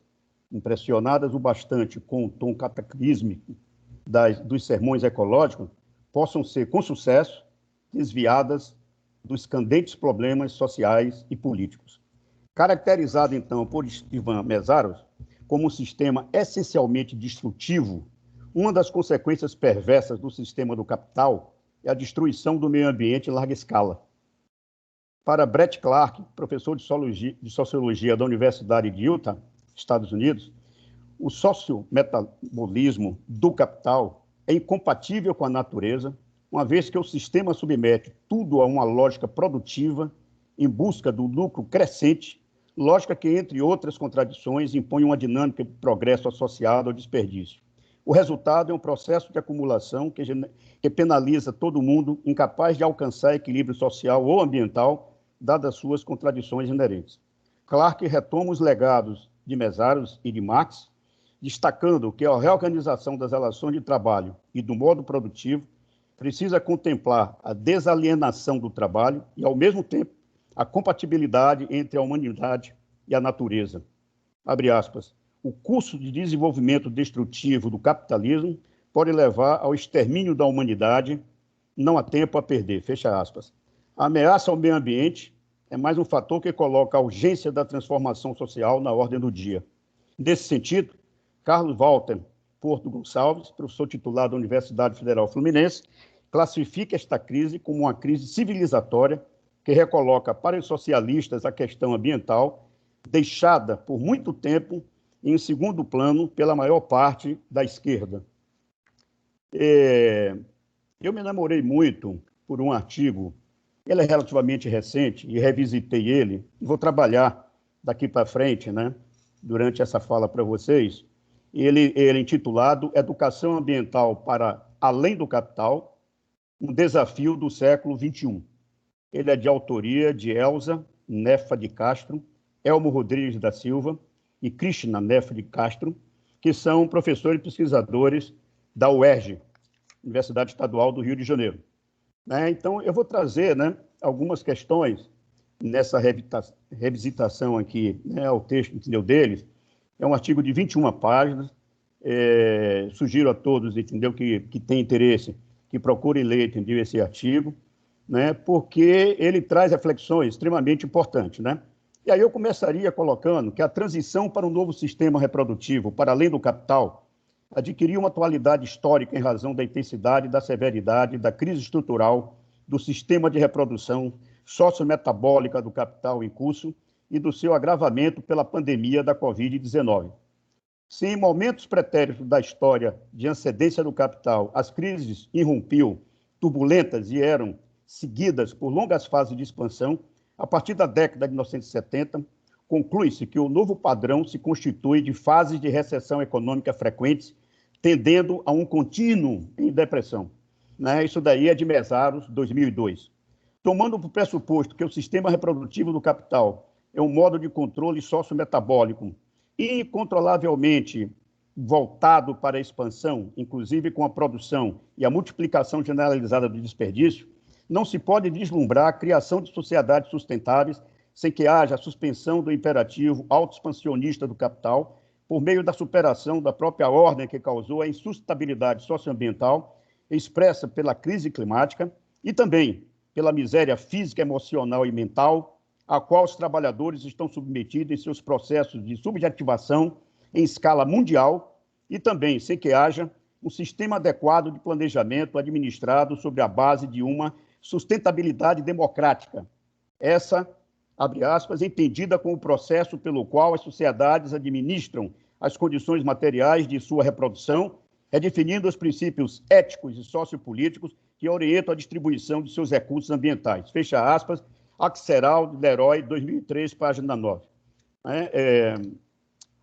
impressionadas o bastante com o tom cataclísmico dos sermões ecológicos, possam ser, com sucesso, desviadas dos candentes problemas sociais e políticos. Caracterizado, então, por Istvan Meszaros como um sistema essencialmente destrutivo, uma das consequências perversas do sistema do capital é a destruição do meio ambiente em larga escala. Para Brett Clark, professor de Sociologia da Universidade de Utah, Estados Unidos, o sociometabolismo do capital é incompatível com a natureza, uma vez que o sistema submete tudo a uma lógica produtiva em busca do lucro crescente, lógica que, entre outras contradições, impõe uma dinâmica de progresso associada ao desperdício. O resultado é um processo de acumulação que penaliza todo mundo, incapaz de alcançar equilíbrio social ou ambiental, dadas suas contradições inerentes. Clark retoma os legados de Meszaros e de Marx, destacando que a reorganização das relações de trabalho e do modo produtivo precisa contemplar a desalienação do trabalho e, ao mesmo tempo, a compatibilidade entre a humanidade e a natureza. Abre aspas. O curso de desenvolvimento destrutivo do capitalismo pode levar ao extermínio da humanidade, não há tempo a perder, fecha aspas. A ameaça ao meio ambiente é mais um fator que coloca a urgência da transformação social na ordem do dia. Nesse sentido, Carlos Walter Porto Gonçalves, professor titular da Universidade Federal Fluminense, classifica esta crise como uma crise civilizatória que recoloca para os socialistas a questão ambiental, deixada por muito tempo em segundo plano pela maior parte da esquerda. Eu me enamorei muito por um artigo, ele é relativamente recente, e revisitei ele, e vou trabalhar daqui para frente, né, durante essa fala para vocês. Ele é intitulado Educação Ambiental para Além do Capital, um desafio do século XXI. Ele é de autoria de Elza Nefa de Castro, Elmo Rodrigues da Silva e Krishna Nefa de Castro, que são professores e pesquisadores da UERJ, Universidade Estadual do Rio de Janeiro. Então, eu vou trazer, né, algumas questões nessa revisitação aqui, né, ao texto, entendeu, deles. É um artigo de 21 páginas, Sugiro a todos, entendeu, que têm interesse, que procurem ler, entendeu, esse artigo, né, porque ele traz reflexões extremamente importantes, né? E aí eu começaria colocando que a transição para um novo sistema reprodutivo, para além do capital, adquiriu uma atualidade histórica em razão da intensidade, da severidade, da crise estrutural, do sistema de reprodução sociometabólica do capital em curso e do seu agravamento pela pandemia da Covid-19. Se em momentos pretéritos da história de ascendência do capital as crises irrompiam turbulentas e eram seguidas por longas fases de expansão, a partir da década de 1970, conclui-se que o novo padrão se constitui de fases de recessão econômica frequentes, tendendo a um contínuo em depressão. Né? Isso daí é de Mesaros, 2002. Tomando por pressuposto que o sistema reprodutivo do capital é um modo de controle sociometabólico incontrolavelmente voltado para a expansão, inclusive com a produção e a multiplicação generalizada do desperdício, não se pode vislumbrar a criação de sociedades sustentáveis sem que haja a suspensão do imperativo autoexpansionista do capital por meio da superação da própria ordem que causou a insustentabilidade socioambiental expressa pela crise climática e também pela miséria física, emocional e mental, a qual os trabalhadores estão submetidos em seus processos de subjetivação em escala mundial e também sem que haja um sistema adequado de planejamento administrado sobre a base de uma sustentabilidade democrática. Essa, abre aspas, entendida como o processo pelo qual as sociedades administram as condições materiais de sua reprodução, redefinindo os princípios éticos e sociopolíticos que orientam a distribuição de seus recursos ambientais. Fecha aspas, Axeral, Leroy, 2003, página 9.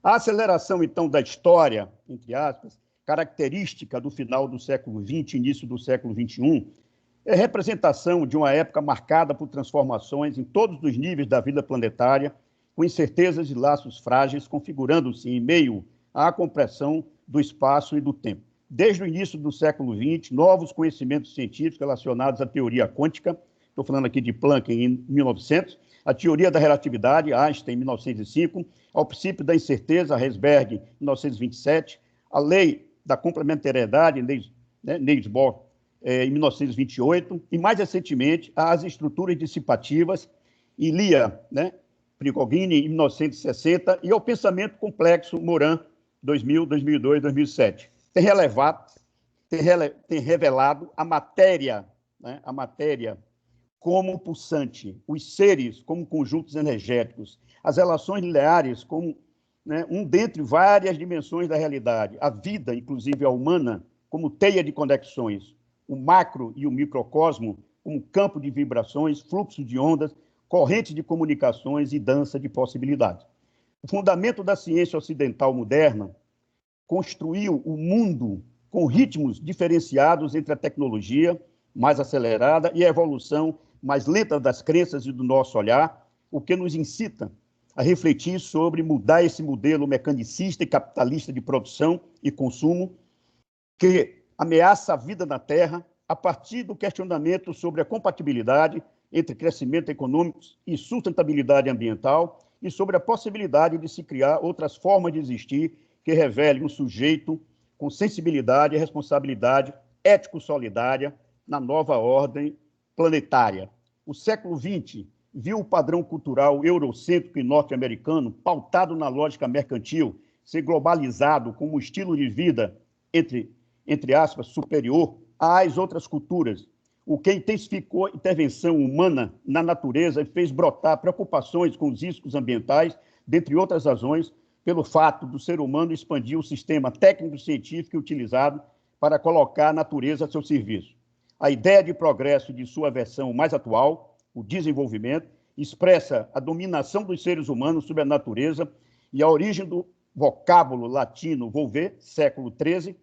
A aceleração, então, da história, entre aspas, característica do final do século XX, início do século XXI, é representação de uma época marcada por transformações em todos os níveis da vida planetária, com incertezas e laços frágeis, configurando-se em meio à compressão do espaço e do tempo. Desde o início do século XX, novos conhecimentos científicos relacionados à teoria quântica, estou falando aqui de Planck em 1900, a teoria da relatividade, Einstein em 1905, ao princípio da incerteza, Herzberg em 1927, a lei da complementariedade, Niels Bohr, em 1928, e mais recentemente as estruturas dissipativas, Ilia, Prigogine, em 1960, e ao pensamento complexo, Morin, 2000, 2002, 2007. Tem revelado a matéria como pulsante, os seres como conjuntos energéticos, as relações lineares como um dentre várias dimensões da realidade, a vida, inclusive a humana, como teia de conexões, o macro e o microcosmo como campo de vibrações, fluxo de ondas, corrente de comunicações e dança de possibilidades. O fundamento da ciência ocidental moderna construiu o mundo com ritmos diferenciados entre a tecnologia mais acelerada e a evolução mais lenta das crenças e do nosso olhar, o que nos incita a refletir sobre mudar esse modelo mecanicista e capitalista de produção e consumo que ameaça a vida na Terra a partir do questionamento sobre a compatibilidade entre crescimento econômico e sustentabilidade ambiental e sobre a possibilidade de se criar outras formas de existir que revelem um sujeito com sensibilidade e responsabilidade ético-solidária na nova ordem planetária. O século XX viu o padrão cultural eurocêntrico e norte-americano, pautado na lógica mercantil, ser globalizado como um estilo de vida, entre aspas, superior às outras culturas, o que intensificou a intervenção humana na natureza e fez brotar preocupações com os riscos ambientais, dentre outras razões, pelo fato do ser humano expandir o sistema técnico-científico utilizado para colocar a natureza a seu serviço. A ideia de progresso de sua versão mais atual, o desenvolvimento, expressa a dominação dos seres humanos sobre a natureza e a origem do vocábulo latino volver, século XIII,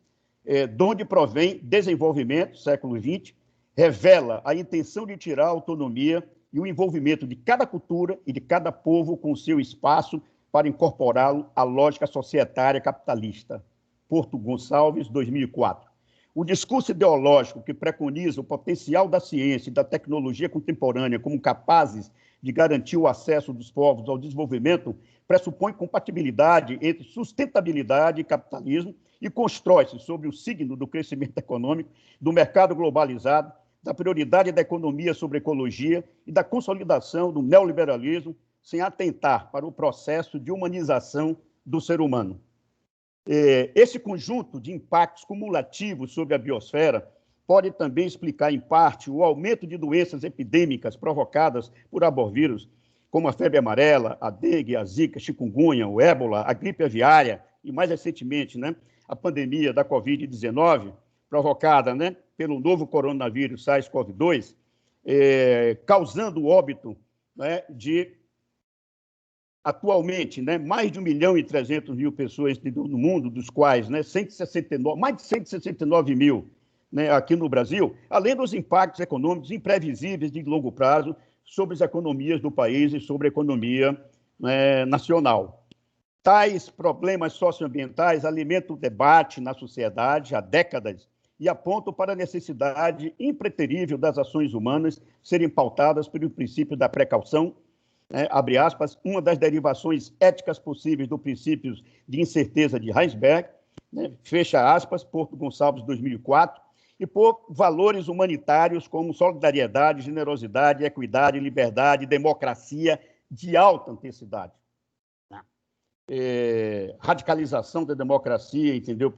de onde provém desenvolvimento, século XX, revela a intenção de tirar a autonomia e o envolvimento de cada cultura e de cada povo com o seu espaço para incorporá-lo à lógica societária capitalista. Porto Gonçalves, 2004. O discurso ideológico que preconiza o potencial da ciência e da tecnologia contemporânea como capazes de garantir o acesso dos povos ao desenvolvimento pressupõe compatibilidade entre sustentabilidade e capitalismo e constrói-se sobre o signo do crescimento econômico, do mercado globalizado, da prioridade da economia sobre a ecologia e da consolidação do neoliberalismo, sem atentar para o processo de humanização do ser humano. Esse conjunto de impactos cumulativos sobre a biosfera pode também explicar, em parte, o aumento de doenças epidêmicas provocadas por arbovírulos, como a febre amarela, a dengue, a zika, a chikungunya, o ébola, a gripe aviária e, mais recentemente, né, a pandemia da Covid-19, provocada, né, pelo novo coronavírus SARS-CoV-2, causando o óbito, né, de, atualmente, né, mais de 1.300.000 pessoas no mundo, dos quais, né, mais de 169 mil, né, aqui no Brasil, além dos impactos econômicos imprevisíveis de longo prazo sobre as economias do país e sobre a economia, né, nacional. Tais problemas socioambientais alimentam o debate na sociedade há décadas e apontam para a necessidade impreterível das ações humanas serem pautadas pelo princípio da precaução, né, abre aspas, uma das derivações éticas possíveis do princípio de incerteza de Heisenberg, né, fecha aspas, Porto Gonçalves, 2004, e por valores humanitários como solidariedade, generosidade, equidade, liberdade, democracia de alta intensidade. Radicalização da democracia, entendeu?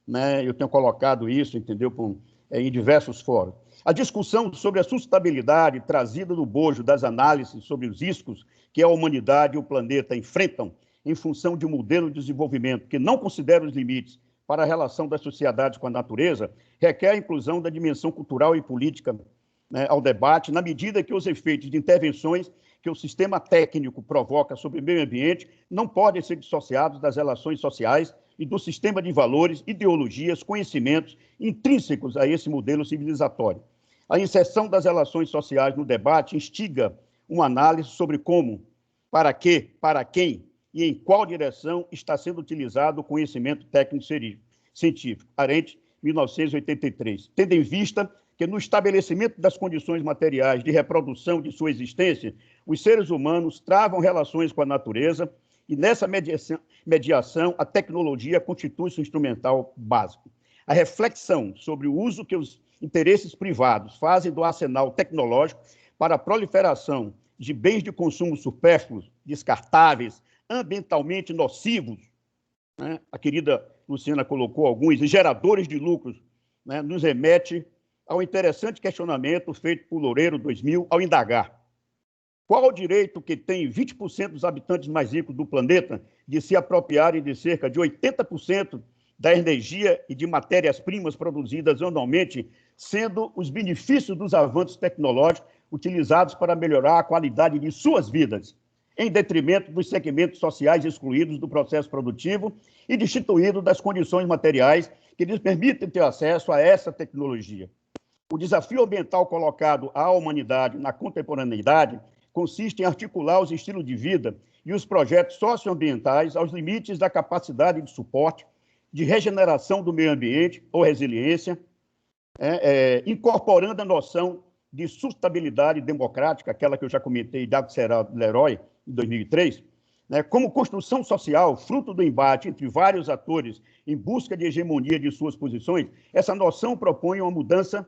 Né, eu tenho colocado isso, entendeu? Em diversos fóruns. A discussão sobre a sustentabilidade trazida no bojo das análises sobre os riscos que a humanidade e o planeta enfrentam em função de um modelo de desenvolvimento que não considera os limites para a relação das sociedades com a natureza, requer a inclusão da dimensão cultural e política, né, ao debate, na medida que os efeitos de intervenções que o sistema técnico provoca sobre o meio ambiente não podem ser dissociados das relações sociais e do sistema de valores, ideologias, conhecimentos intrínsecos a esse modelo civilizatório. A inserção das relações sociais no debate instiga uma análise sobre como, para que, para quem e em qual direção está sendo utilizado o conhecimento técnico-científico. Arendt, 1983. Tendo em vista que no estabelecimento das condições materiais de reprodução de sua existência, os seres humanos travam relações com a natureza e nessa mediação a tecnologia constitui seu instrumental básico. A reflexão sobre o uso que os interesses privados fazem do arsenal tecnológico para a proliferação de bens de consumo supérfluos, descartáveis, ambientalmente nocivos, né? A querida Luciana colocou alguns, e geradores de lucros, né? Nos remete ao interessante questionamento feito por Loureiro, 2000, ao indagar: qual o direito que tem 20% dos habitantes mais ricos do planeta de se apropriarem de cerca de 80% da energia e de matérias-primas produzidas anualmente, sendo os benefícios dos avanços tecnológicos utilizados para melhorar a qualidade de suas vidas, em detrimento dos segmentos sociais excluídos do processo produtivo e destituídos das condições materiais que lhes permitem ter acesso a essa tecnologia. O desafio ambiental colocado à humanidade na contemporaneidade consiste em articular os estilos de vida e os projetos socioambientais aos limites da capacidade de suporte, de regeneração do meio ambiente ou resiliência, incorporando a noção de sustentabilidade democrática, aquela que eu já comentei, da Leroy, em 2003, né, como construção social, fruto do embate entre vários atores em busca de hegemonia de suas posições. Essa noção propõe uma mudança,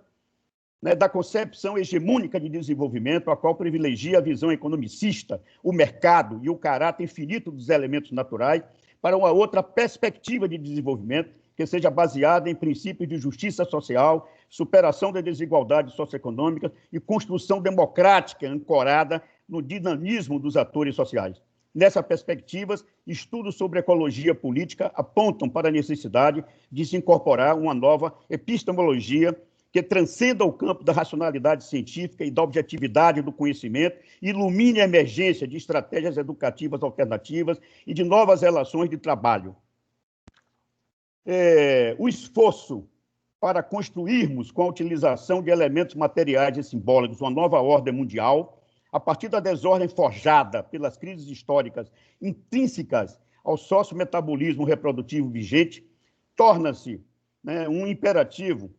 né, da concepção hegemônica de desenvolvimento, a qual privilegia a visão economicista, o mercado e o caráter infinito dos elementos naturais, para uma outra perspectiva de desenvolvimento que seja baseada em princípios de justiça social, superação das desigualdades socioeconômicas e construção democrática ancorada no dinamismo dos atores sociais. Nessa perspectiva, estudos sobre ecologia política apontam para a necessidade de se incorporar uma nova epistemologia que transcenda o campo da racionalidade científica e da objetividade do conhecimento, ilumine a emergência de estratégias educativas alternativas e de novas relações de trabalho. O esforço para construirmos, com a utilização de elementos materiais e simbólicos, uma nova ordem mundial, a partir da desordem forjada pelas crises históricas intrínsecas ao socio-metabolismo reprodutivo vigente, torna-se, né, um imperativo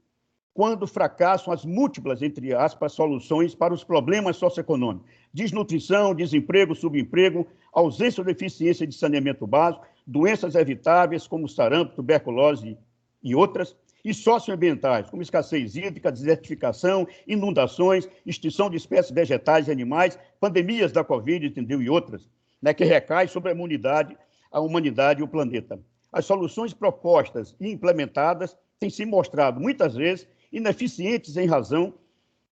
quando fracassam as múltiplas, entre aspas, soluções para os problemas socioeconômicos: desnutrição, desemprego, subemprego, ausência de eficiência de saneamento básico, doenças evitáveis como sarampo, tuberculose e outras, e socioambientais, como escassez hídrica, desertificação, inundações, extinção de espécies vegetais e animais, pandemias da Covid, entendeu? E outras, né, que recaem sobre a humanidade e o planeta. As soluções propostas e implementadas têm se mostrado, muitas vezes, ineficientes em razão,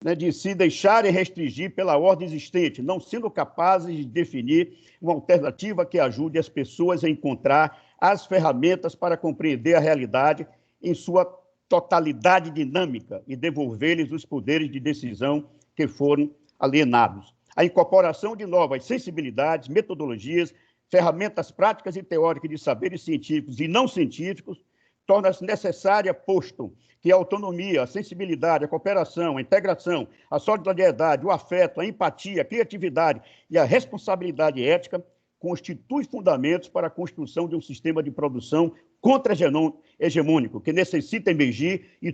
né, de se deixarem restringir pela ordem existente, não sendo capazes de definir uma alternativa que ajude as pessoas a encontrar as ferramentas para compreender a realidade em sua totalidade dinâmica e devolver-lhes os poderes de decisão que foram alienados. A incorporação de novas sensibilidades, metodologias, ferramentas práticas e teóricas de saberes científicos e não científicos torna-se necessária, posto que a autonomia, a sensibilidade, a cooperação, a integração, a solidariedade, o afeto, a empatia, a criatividade e a responsabilidade ética constituem fundamentos para a construção de um sistema de produção contra-hegemônico, que necessita emergir e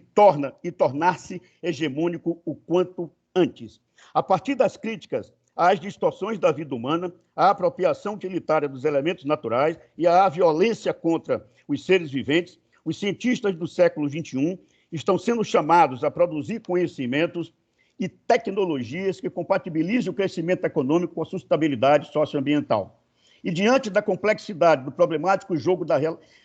tornar-se hegemônico o quanto antes. A partir das críticas às distorções da vida humana, à apropriação utilitária dos elementos naturais e à violência contra os seres viventes, os cientistas do século XXI estão sendo chamados a produzir conhecimentos e tecnologias que compatibilizem o crescimento econômico com a sustentabilidade socioambiental. E diante da complexidade do problemático jogo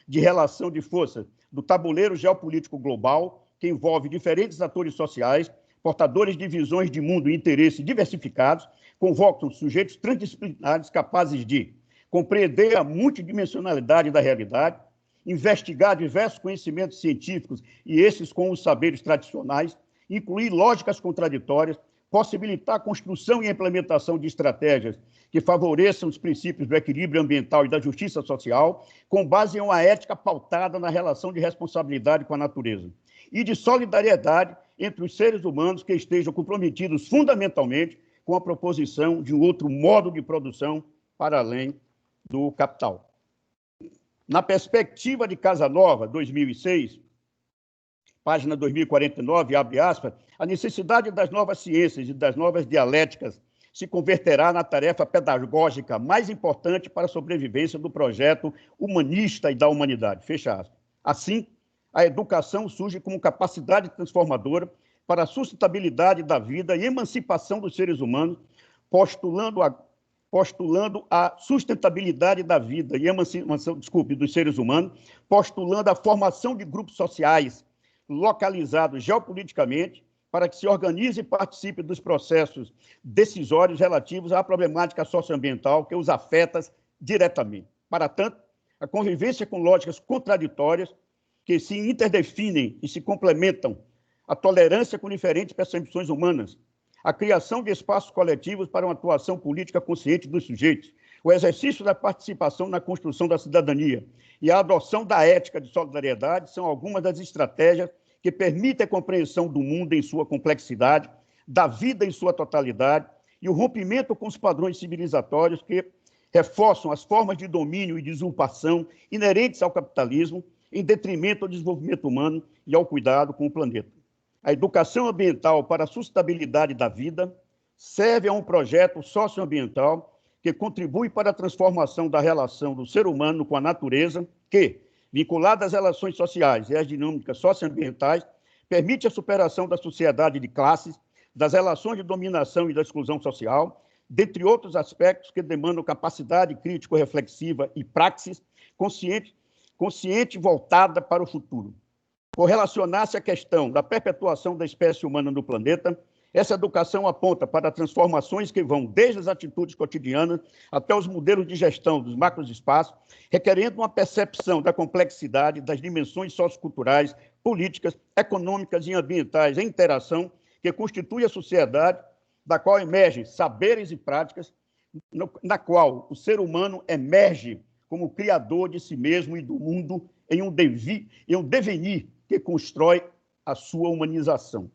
de relação de força do tabuleiro geopolítico global, que envolve diferentes atores sociais, portadores de visões de mundo e interesses diversificados, convocam sujeitos transdisciplinares capazes de compreender a multidimensionalidade da realidade, investigar diversos conhecimentos científicos e esses com os saberes tradicionais, incluir lógicas contraditórias, possibilitar a construção e a implementação de estratégias que favoreçam os princípios do equilíbrio ambiental e da justiça social, com base em uma ética pautada na relação de responsabilidade com a natureza, e de solidariedade entre os seres humanos que estejam comprometidos fundamentalmente com a proposição de um outro modo de produção para além do capital. Na perspectiva de Casa Nova, 2006, página 2049, abre aspas, a necessidade das novas ciências e das novas dialéticas se converterá na tarefa pedagógica mais importante para a sobrevivência do projeto humanista e da humanidade. Fecha aspas. Assim, a educação surge como capacidade transformadora para a sustentabilidade da vida e emancipação dos seres humanos, postulando a sustentabilidade da vida e emancipação, dos seres humanos, postulando a formação de grupos sociais localizados geopoliticamente para que se organize e participe dos processos decisórios relativos à problemática socioambiental que os afeta diretamente. Para tanto, a convivência com lógicas contraditórias que se interdefinem e se complementam, a tolerância com diferentes percepções humanas, a criação de espaços coletivos para uma atuação política consciente dos sujeitos, o exercício da participação na construção da cidadania e a adoção da ética de solidariedade são algumas das estratégias que permitem a compreensão do mundo em sua complexidade, da vida em sua totalidade e o rompimento com os padrões civilizatórios que reforçam as formas de domínio e de usurpação inerentes ao capitalismo em detrimento ao desenvolvimento humano e ao cuidado com o planeta. A educação ambiental para a sustentabilidade da vida serve a um projeto socioambiental que contribui para a transformação da relação do ser humano com a natureza, que, vinculada às relações sociais e às dinâmicas socioambientais, permite a superação da sociedade de classes, das relações de dominação e da exclusão social, dentre outros aspectos que demandam capacidade crítico-reflexiva e praxis consciente voltada para o futuro. Por relacionar-se à questão da perpetuação da espécie humana no planeta, essa educação aponta para transformações que vão desde as atitudes cotidianas até os modelos de gestão dos macroespaços, requerendo uma percepção da complexidade das dimensões socioculturais, políticas, econômicas e ambientais em interação que constitui a sociedade, da qual emergem saberes e práticas, na qual o ser humano emerge como criador de si mesmo e do mundo em um devenir que constrói a sua humanização.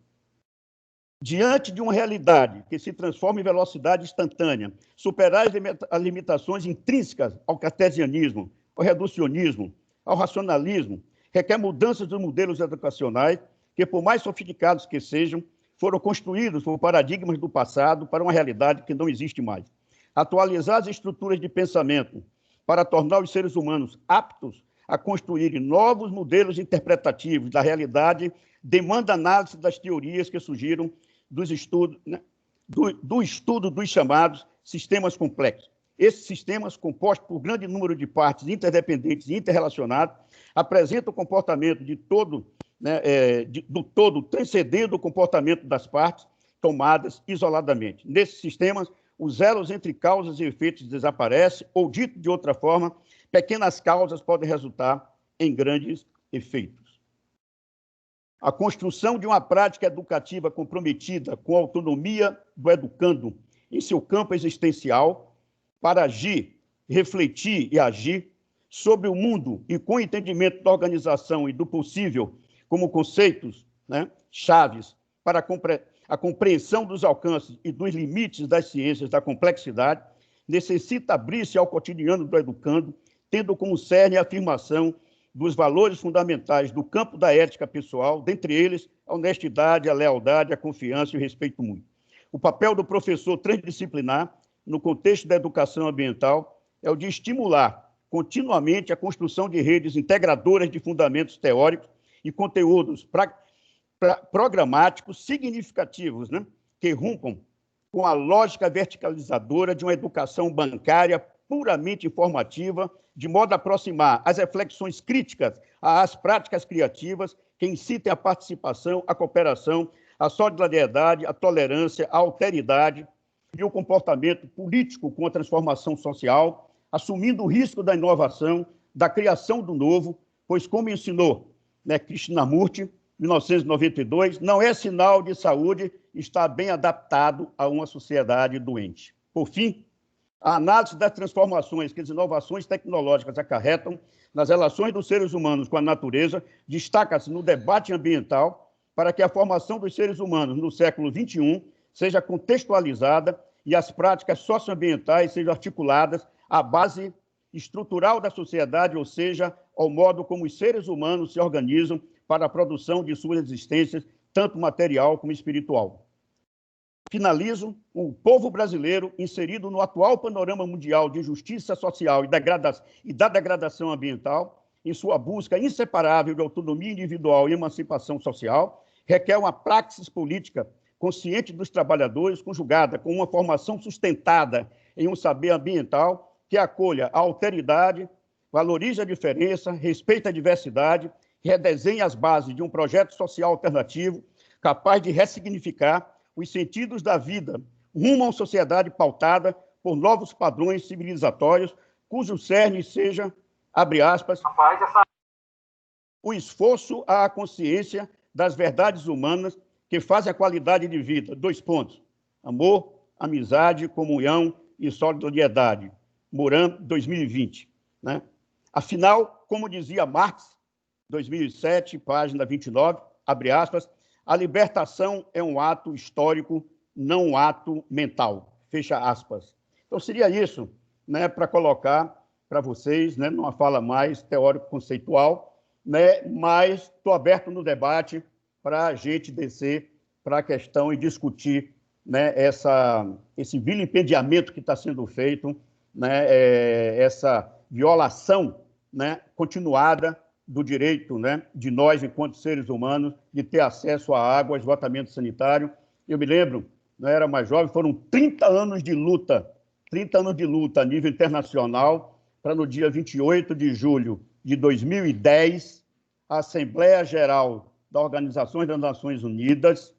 Diante de uma realidade que se transforma em velocidade instantânea, superar as limitações intrínsecas ao cartesianismo, ao reducionismo, ao racionalismo, requer mudanças dos modelos educacionais que, por mais sofisticados que sejam, foram construídos por paradigmas do passado para uma realidade que não existe mais. Atualizar as estruturas de pensamento para tornar os seres humanos aptos a construir novos modelos interpretativos da realidade demanda análise das teorias que surgiram dos estudos, né, do estudo dos chamados sistemas complexos. Esses sistemas, compostos por grande número de partes interdependentes e interrelacionadas, apresentam o comportamento de todo, né, do todo, transcendendo o comportamento das partes tomadas isoladamente. Nesses sistemas, os elos entre causas e efeitos desaparecem, ou, dito de outra forma, pequenas causas podem resultar em grandes efeitos. A construção de uma prática educativa comprometida com a autonomia do educando em seu campo existencial para agir, refletir e agir sobre o mundo e com o entendimento da organização e do possível como conceitos, né, chaves para a compreensão dos alcances e dos limites das ciências da complexidade, necessita abrir-se ao cotidiano do educando, tendo como cerne a afirmação dos valores fundamentais do campo da ética pessoal, dentre eles a honestidade, a lealdade, a confiança e o respeito mútuo. O papel do professor transdisciplinar, no contexto da educação ambiental, é o de estimular continuamente a construção de redes integradoras de fundamentos teóricos e conteúdos programáticos significativos, né, que rompam com a lógica verticalizadora de uma educação bancária puramente informativa, de modo a aproximar as reflexões críticas às práticas criativas que incitem a participação, a cooperação, a solidariedade, a tolerância, a alteridade e o comportamento político com a transformação social, assumindo o risco da inovação, da criação do novo, pois, como ensinou, né, Krishnamurti, 1992, não é sinal de saúde estar bem adaptado a uma sociedade doente. Por fim, a análise das transformações que as inovações tecnológicas acarretam nas relações dos seres humanos com a natureza destaca-se no debate ambiental para que a formação dos seres humanos no século XXI seja contextualizada e as práticas socioambientais sejam articuladas à base estrutural da sociedade, ou seja, ao modo como os seres humanos se organizam para a produção de suas existências, tanto material como espiritual. Finalizo, o povo brasileiro, inserido no atual panorama mundial de injustiça social e da degradação ambiental, em sua busca inseparável de autonomia individual e emancipação social, requer uma praxis política consciente dos trabalhadores, conjugada com uma formação sustentada em um saber ambiental que acolha a alteridade, valorize a diferença, respeite a diversidade, redesenhe as bases de um projeto social alternativo capaz de ressignificar os sentidos da vida rumo a uma sociedade pautada por novos padrões civilizatórios, cujo cerne seja, abre aspas, o esforço à consciência das verdades humanas que fazem a qualidade de vida. 2 pontos. Amor, amizade, comunhão e solidariedade. Moran, 2020. Né? Afinal, como dizia Marx, 2007, página 29, abre aspas, a libertação é um ato histórico, não um ato mental. Fecha aspas. Então, seria isso, né, para colocar para vocês, né, numa fala mais teórico-conceitual, né, mas estou aberto no debate para a gente descer para a questão e discutir, né, esse vilipendiamento que está sendo feito, né, essa violação, né, continuada do direito, né, de nós, enquanto seres humanos, de ter acesso à água, a esgotamento sanitário. Eu me lembro, não era mais jovem, foram 30 anos de luta a nível internacional, para no dia 28 de julho de 2010, a Assembleia Geral da Organização das Nações Unidas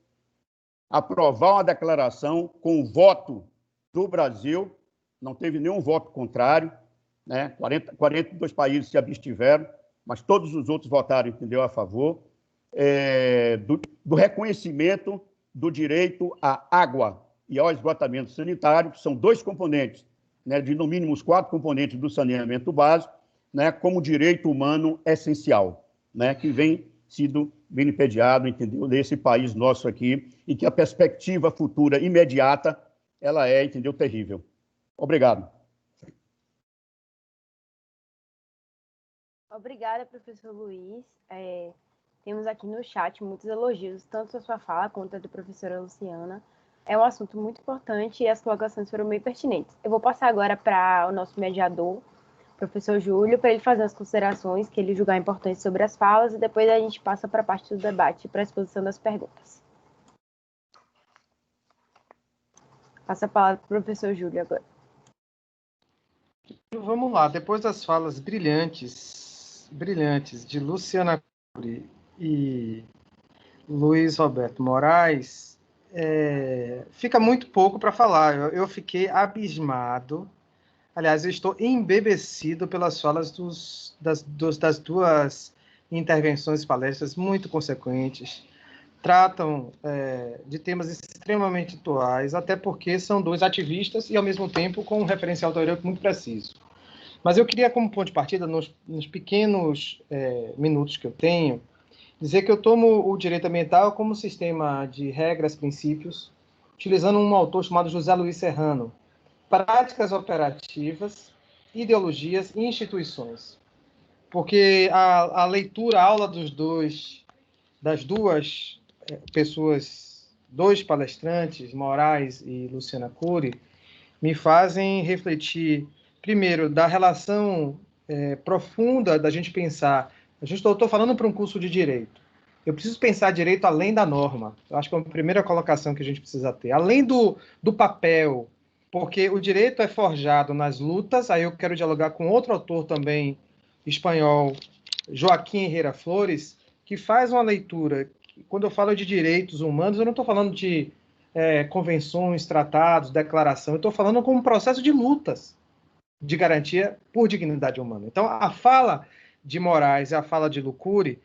aprovar uma declaração com o voto do Brasil, não teve nenhum voto contrário, né, 42 países se abstiveram, mas todos os outros votaram, entendeu, a favor, do reconhecimento do direito à água e ao esgotamento sanitário, que são 2 componentes, né, de no mínimo os 4 componentes do saneamento básico, né, como direito humano essencial, né, que vem sido vilipendiado, entendeu, nesse país nosso aqui, e que a perspectiva futura imediata, ela é, entendeu, terrível. Obrigado. Obrigada, professor Luiz. Temos aqui no chat muitos elogios, tanto a sua fala quanto a da professora Luciana. É um assunto muito importante e as colocações foram bem pertinentes. Eu vou passar agora para o nosso mediador, professor Júlio, para ele fazer as considerações que ele julgar importantes sobre as falas, e depois a gente passa para a parte do debate, para a exposição das perguntas. Passa a palavra para o professor Júlio agora. Vamos lá, depois das falas brilhantes de Luciana Cury e Luiz Roberto Moraes, fica muito pouco para falar. Eu fiquei abismado. Aliás, eu estou embebecido pelas falas das duas intervenções e palestras muito consequentes. Tratam de temas extremamente atuais, até porque são dois ativistas e, ao mesmo tempo, com um referencial teórico muito preciso. Mas eu queria, como ponto de partida, nos pequenos minutos que eu tenho, dizer que eu tomo o direito ambiental como sistema de regras, princípios, utilizando um autor chamado José Luiz Serrano, práticas operativas, ideologias e instituições. Porque a leitura, a aula das duas pessoas, dois palestrantes, Moraes e Luciana Cury, me fazem refletir, primeiro, da relação profunda da gente pensar. Estou falando para um curso de direito. Eu preciso pensar direito além da norma. Eu acho que é a primeira colocação que a gente precisa ter. Além do papel, porque o direito é forjado nas lutas. Aí eu quero dialogar com outro autor também espanhol, Joaquim Herrera Flores, que faz uma leitura. Quando eu falo de direitos humanos, eu não estou falando de convenções, tratados, declaração. Eu estou falando como um processo de lutas de garantia por dignidade humana. Então, a fala de Moraes e a fala de Cury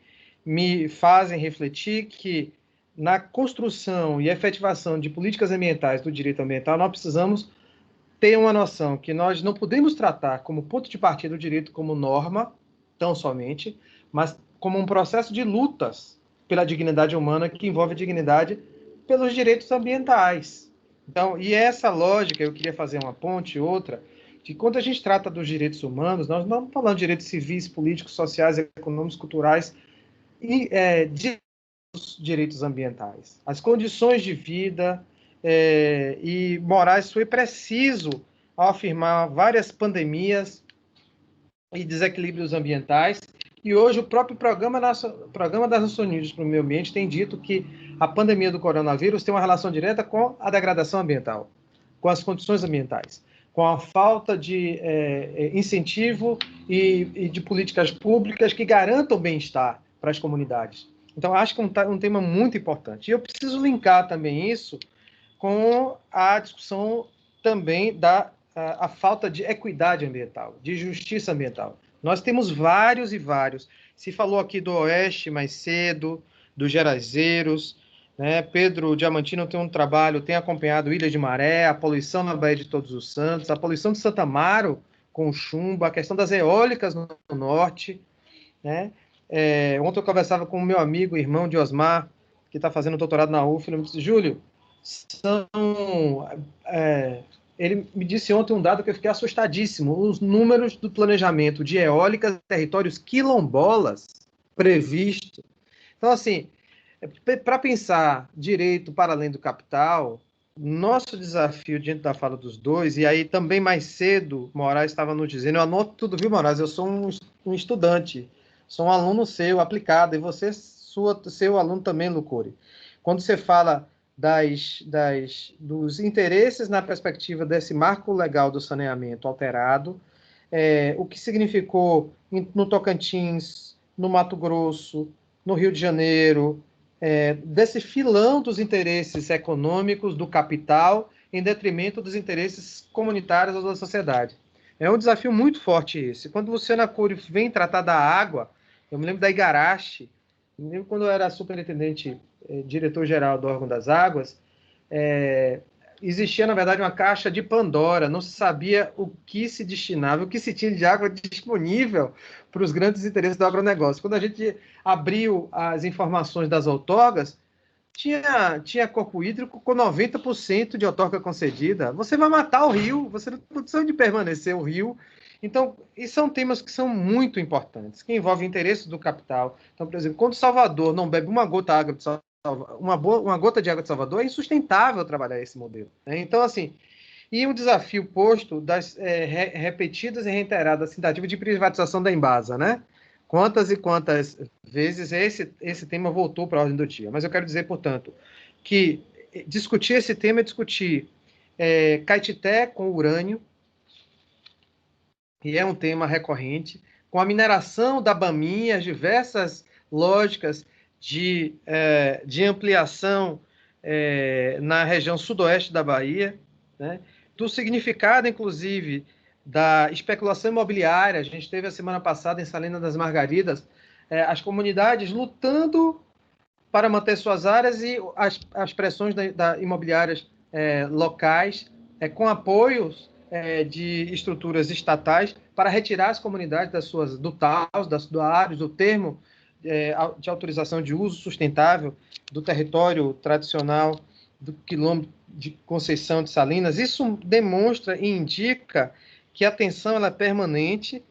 me fazem refletir que na construção e efetivação de políticas ambientais do direito ambiental, nós precisamos ter uma noção que nós não podemos tratar como ponto de partida o direito como norma, tão somente, mas como um processo de lutas pela dignidade humana que envolve a dignidade pelos direitos ambientais. Então, e essa lógica, eu queria fazer uma ponte, outra, que quando a gente trata dos direitos humanos, nós não estamos falando de direitos civis, políticos, sociais, econômicos, culturais, e de direitos ambientais. As condições de vida, e Moraes foi preciso ao afirmar várias pandemias e desequilíbrios ambientais, e hoje o próprio Programa das Nações Unidas para o Meio Ambiente tem dito que a pandemia do coronavírus tem uma relação direta com a degradação ambiental, com as condições ambientais, com a falta de incentivo e de políticas públicas que garantam o bem-estar para as comunidades. Então, acho que é um tema muito importante. E eu preciso linkar também isso com a discussão também da a falta de equidade ambiental, de justiça ambiental. Nós temos vários e vários. Se falou aqui do Oeste mais cedo, dos Gerazeiros, né? Pedro Diamantino tem um trabalho, tem acompanhado Ilha de Maré, a poluição na Baía de Todos os Santos, a poluição de Santa Amaro com o chumbo, a questão das eólicas no norte, né? Ontem eu conversava com o meu amigo, irmão de Osmar, que está fazendo doutorado na UF, ele me disse, Júlio, ele me disse ontem um dado que eu fiquei assustadíssimo, os números do planejamento de eólicas em territórios quilombolas previsto. Então, assim, para pensar direito para além do capital, nosso desafio diante da fala dos dois, e aí também mais cedo, Moraes estava nos dizendo, eu anoto tudo, viu, Moraes? Eu sou um estudante, sou um aluno seu, aplicado, e você, seu aluno também, Cury. Quando você fala dos interesses na perspectiva desse marco legal do saneamento alterado, o que significou no Tocantins, no Mato Grosso, no Rio de Janeiro, desse filão dos interesses econômicos, do capital, em detrimento dos interesses comunitários ou da sociedade. É um desafio muito forte esse. Quando Luciana Cury vem tratar da água, eu me lembro da Igarashi, eu me lembro quando eu era superintendente, diretor-geral do órgão das águas, existia, na verdade, uma caixa de Pandora, não se sabia o que se destinava, o que se tinha de água disponível para os grandes interesses do agronegócio. Quando a gente abriu as informações das outorgas, tinha corpo hídrico com 90% de outorga concedida. Você vai matar o rio, você não precisa de permanecer o rio. Então, e são temas que são muito importantes, que envolvem interesses do capital. Então, por exemplo, quando Salvador não bebe uma gota de água uma gota de água de Salvador, é insustentável trabalhar esse modelo, né? Então, assim, E o desafio posto das repetidas e reiteradas tentativas de privatização da Embasa, né? Quantas e quantas vezes esse tema voltou para a ordem do dia. Mas eu quero dizer, portanto, que discutir esse tema é discutir Caetité com urânio, e é um tema recorrente, com a mineração da Baminha, as diversas lógicas de ampliação na região sudoeste da Bahia, né? Do significado, inclusive, da especulação imobiliária. A gente teve a semana passada em Salina das Margaridas as comunidades lutando para manter suas áreas e as pressões imobiliárias locais, com apoios de estruturas estatais para retirar as comunidades do TAUS, do ARES, do termo de autorização de uso sustentável do território tradicional do quilômetro de Conceição de Salinas. Isso demonstra e indica que a tensão ela é permanente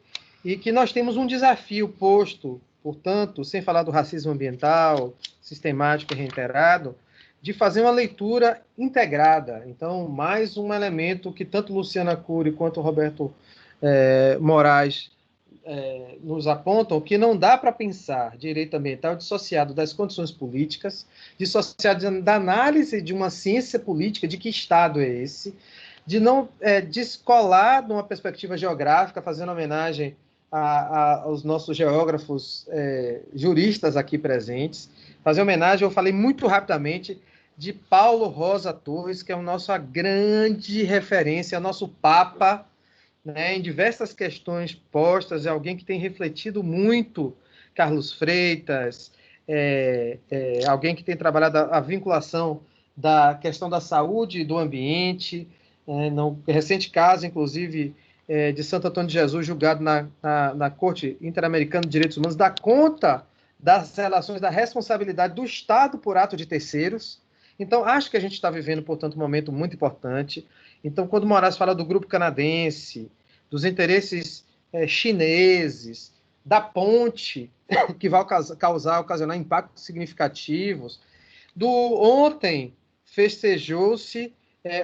e que nós temos um desafio posto, portanto, sem falar do racismo ambiental, sistemático e reiterado, de fazer uma leitura integrada. Então, mais um elemento que tanto Luciana Cury quanto Roberto Moraes nos apontam, que não dá para pensar direito ambiental dissociado das condições políticas, dissociado da análise de uma ciência política, de que Estado é esse, de não descolar de uma perspectiva geográfica, fazendo homenagem aos nossos geógrafos juristas aqui presentes, fazer homenagem, eu falei muito rapidamente, de Paulo Rosa Torres, que é a nossa grande referência, nosso papa, né, em diversas questões postas, é alguém que tem refletido muito, Carlos Freitas, alguém que tem trabalhado a vinculação da questão da saúde e do ambiente, no recente caso, inclusive, de Santo Antônio de Jesus, julgado na Corte Interamericana de Direitos Humanos, dá conta das relações da responsabilidade do Estado por ato de terceiros. Então, acho que a gente está vivendo, portanto, um momento muito importante. Então, quando Moraes fala do grupo canadense, dos interesses chineses, da ponte, que vai ocasionar impactos significativos, ontem festejou-se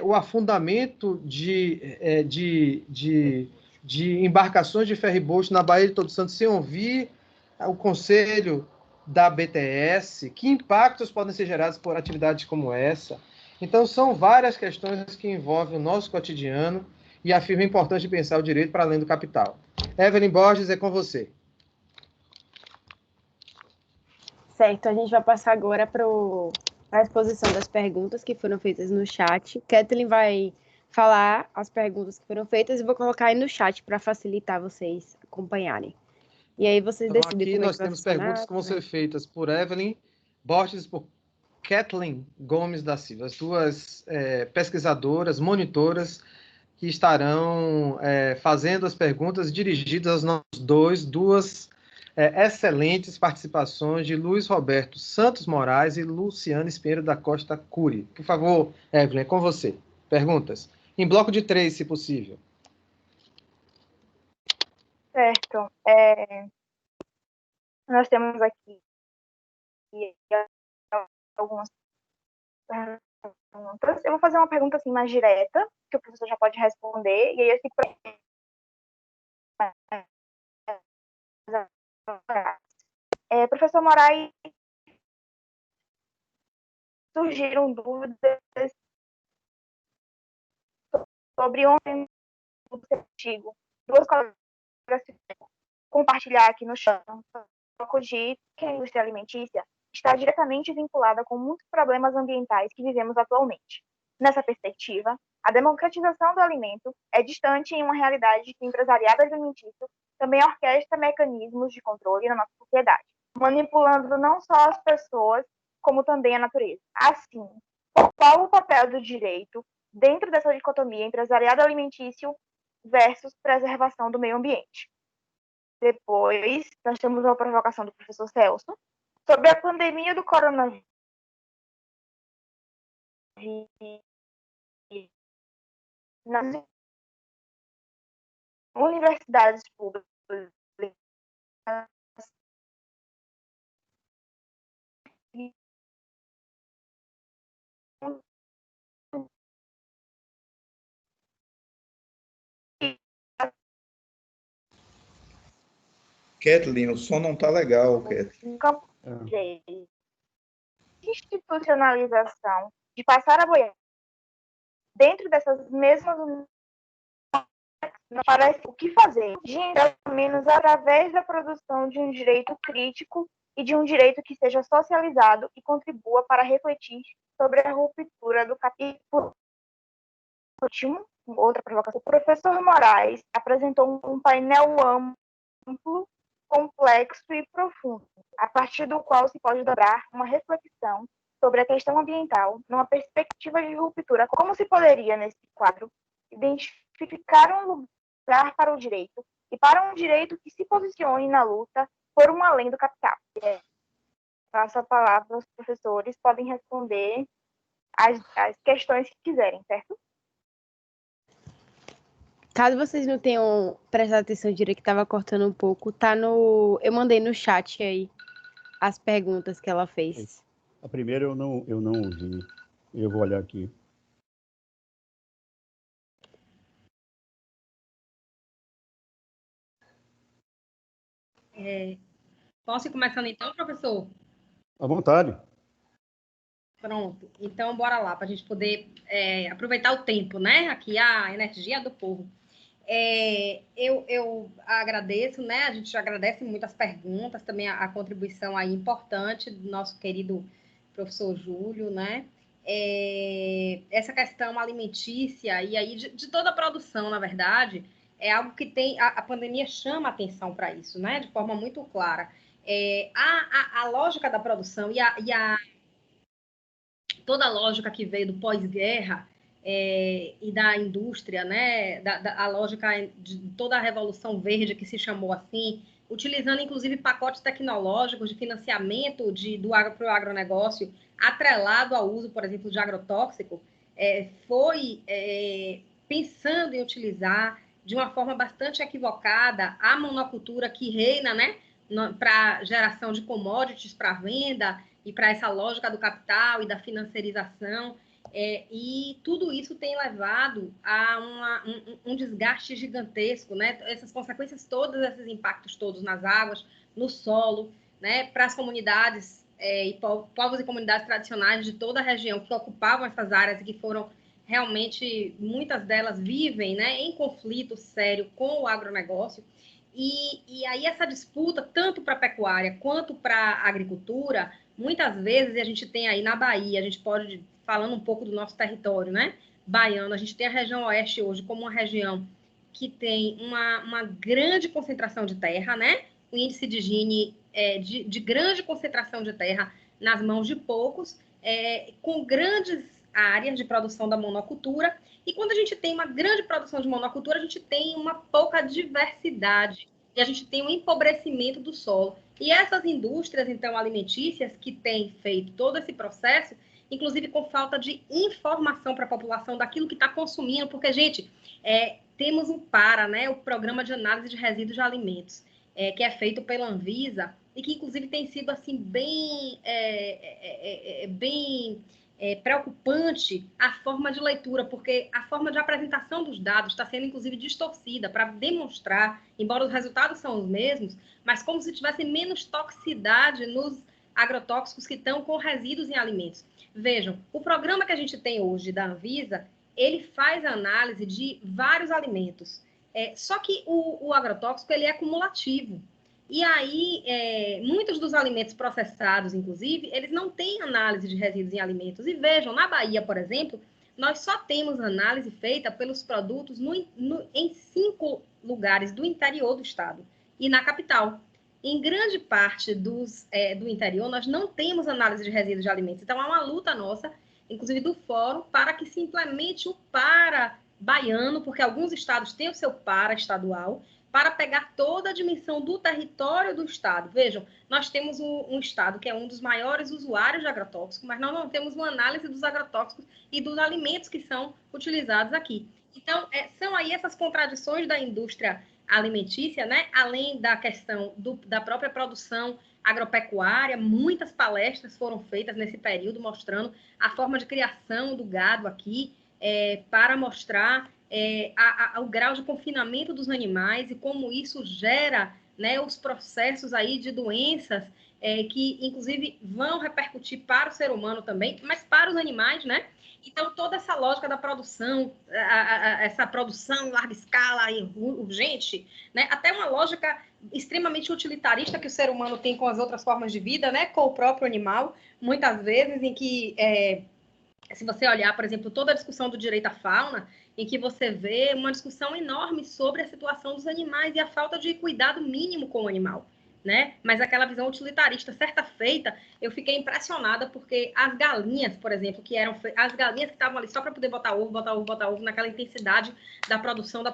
o afundamento de embarcações de ferry-boat na Baía de Todos Santos, sem ouvir o conselho da BTS. Que impactos podem ser gerados por atividades como essa? Então, são várias questões que envolvem o nosso cotidiano e afirma a importância de pensar o direito para além do capital. Evelyn Borges, é com você. Certo, a gente vai passar agora para a exposição das perguntas que foram feitas no chat. Kathleen vai falar as perguntas que foram feitas e vou colocar aí no chat para facilitar vocês acompanharem. E aí vocês Então, decidem aqui como nós é que vai temos funcionar. perguntas que vão ser feitas por Evelyn Borges e por Kathleen Gomes da Silva, as duas pesquisadoras, monitoras, que estarão fazendo as perguntas dirigidas aos nossos duas excelentes participações de Luiz Roberto Santos Moraes e Luciana Espinheiro da Costa Cury. Por favor, Evelyn, é com você. Perguntas. Em bloco de 3, se possível. Certo. Nós temos aqui algumas perguntas. Eu vou fazer uma pergunta assim mais direta, que o professor já pode responder, e aí esse professor Moraes, surgiram dúvidas sobre ontem do artigo. Duas colegas compartilhar aqui no chão de que a indústria alimentícia está diretamente vinculada com muitos problemas ambientais que vivemos atualmente. Nessa perspectiva, a democratização do alimento é distante em uma realidade que o empresariado alimentício também orquestra mecanismos de controle na nossa sociedade, manipulando não só as pessoas, como também a natureza. Assim, qual o papel do direito dentro dessa dicotomia empresariado alimentício versus preservação do meio ambiente? Depois, nós temos uma provocação do professor Celso sobre a pandemia do coronavírus nas universidades públicas. Kathleen, o som não tá legal, Kathleen. Nunca institucionalização de passar a boiar dentro dessas mesmas não parece o que fazer, pelo menos através da produção de um direito crítico e de um direito que seja socializado e contribua para refletir sobre a ruptura do capítulo. Último, outra provocação. O professor Moraes apresentou um painel amplo, complexo e profundo, a partir do qual se pode dobrar uma reflexão sobre a questão ambiental numa perspectiva de ruptura. Como se poderia, nesse quadro, identificar um lugar para o direito e para um direito que se posicione na luta por um além do capital? Passo a palavra aos professores, podem responder as questões que quiserem, certo? Caso vocês não tenham prestado atenção direito, que estava cortando um pouco, tá no. Eu mandei no chat aí as perguntas que ela fez. A primeira eu não ouvi. Eu vou olhar aqui. Posso ir começando então, professor? À vontade. Pronto. Então, bora lá, para a gente poder aproveitar o tempo, né? Aqui a energia do povo. Eu agradeço, né? A gente agradece muito as perguntas, também a contribuição aí importante do nosso querido professor Júlio, né? Essa questão alimentícia e aí de toda a produção, na verdade, é algo que a pandemia chama a atenção para isso, né? De forma muito clara. A lógica da produção toda a lógica que veio do pós-guerra e da indústria, né, a lógica de toda a Revolução Verde, que se chamou assim, utilizando inclusive pacotes tecnológicos de financiamento para o agronegócio, atrelado ao uso, por exemplo, de agrotóxico, foi pensando em utilizar de uma forma bastante equivocada a monocultura que reina, né, para geração de commodities para venda e para essa lógica do capital e da financiarização. E tudo isso tem levado a um desgaste gigantesco, né? Essas consequências todas, esses impactos todos nas águas, no solo, né? Para as comunidades e povos e comunidades tradicionais de toda a região que ocupavam essas áreas e que foram realmente, muitas delas vivem, né, em conflito sério com o agronegócio. E aí essa disputa, tanto para a pecuária quanto para a agricultura, muitas vezes a gente tem aí na Bahia, a gente pode, falando um pouco do nosso território, né, baiano, a gente tem a região oeste hoje como uma região que tem uma grande concentração de terra, né, o índice de Gini de grande concentração de terra nas mãos de poucos, com grandes áreas de produção da monocultura. E quando a gente tem uma grande produção de monocultura, a gente tem uma pouca diversidade e a gente tem um empobrecimento do solo. E essas indústrias, então, alimentícias, que têm feito todo esse processo, inclusive com falta de informação para a população daquilo que está consumindo, porque, gente, temos o PARA, né, o Programa de Análise de Resíduos de Alimentos, que é feito pela Anvisa e que, inclusive, tem sido, assim, bem preocupante a forma de leitura, porque a forma de apresentação dos dados está sendo, inclusive, distorcida para demonstrar, embora os resultados são os mesmos, mas como se tivesse menos toxicidade nos agrotóxicos que estão com resíduos em alimentos. Vejam, o programa que a gente tem hoje da Anvisa, ele faz análise de vários alimentos, só que o agrotóxico ele é acumulativo. E aí, muitos dos alimentos processados, inclusive, eles não têm análise de resíduos em alimentos. E vejam, na Bahia, por exemplo, nós só temos análise feita pelos produtos em 5 lugares do interior do estado e na capital. Em grande parte do interior, nós não temos análise de resíduos de alimentos. Então, há uma luta nossa, inclusive do fórum, para que se implemente o PARA baiano, porque alguns estados têm o seu PARA estadual, para pegar toda a dimensão do território do estado. Vejam, nós temos um estado que é um dos maiores usuários de agrotóxicos, mas nós não temos uma análise dos agrotóxicos e dos alimentos que são utilizados aqui. Então, são aí essas contradições da indústria alimentícia, né? Além da questão da própria produção agropecuária, muitas palestras foram feitas nesse período mostrando a forma de criação do gado aqui, para mostrar o grau de confinamento dos animais e como isso gera né, os processos aí de doenças que, inclusive, vão repercutir para o ser humano também, mas para os animais, né? Então, toda essa lógica da produção, essa produção em larga escala e urgente, né? Até uma lógica extremamente utilitarista que o ser humano tem com as outras formas de vida, né? Com o próprio animal, muitas vezes em que, se você olhar, por exemplo, toda a discussão do direito à fauna, em que você vê uma discussão enorme sobre a situação dos animais e a falta de cuidado mínimo com o animal, né? Mas aquela visão utilitarista, certa feita, eu fiquei impressionada porque as galinhas, por exemplo, as galinhas que estavam ali só para poder botar ovo, naquela intensidade da produção,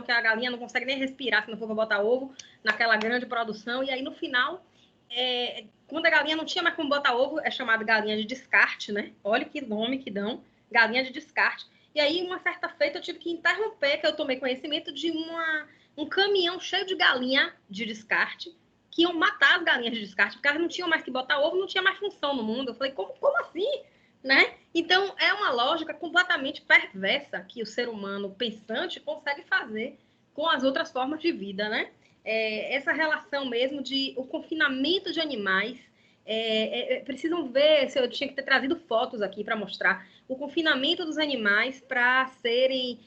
que a galinha não consegue nem respirar se não for para botar ovo, naquela grande produção, e aí no final, quando a galinha não tinha mais como botar ovo, é chamada galinha de descarte, né? Olha que nome que dão, galinha de descarte. E aí, uma certa feita, eu tive que interromper, que eu tomei conhecimento de um caminhão cheio de galinha de descarte, que iam matar as galinhas de descarte, porque elas não tinham mais que botar ovo, não tinha mais função no mundo. Eu falei, como assim? Né? Então, é uma lógica completamente perversa que o ser humano pensante consegue fazer com as outras formas de vida, né? Essa relação mesmo de o confinamento de animais, precisam ver, se eu tinha que ter trazido fotos aqui para mostrar, o confinamento dos animais para serem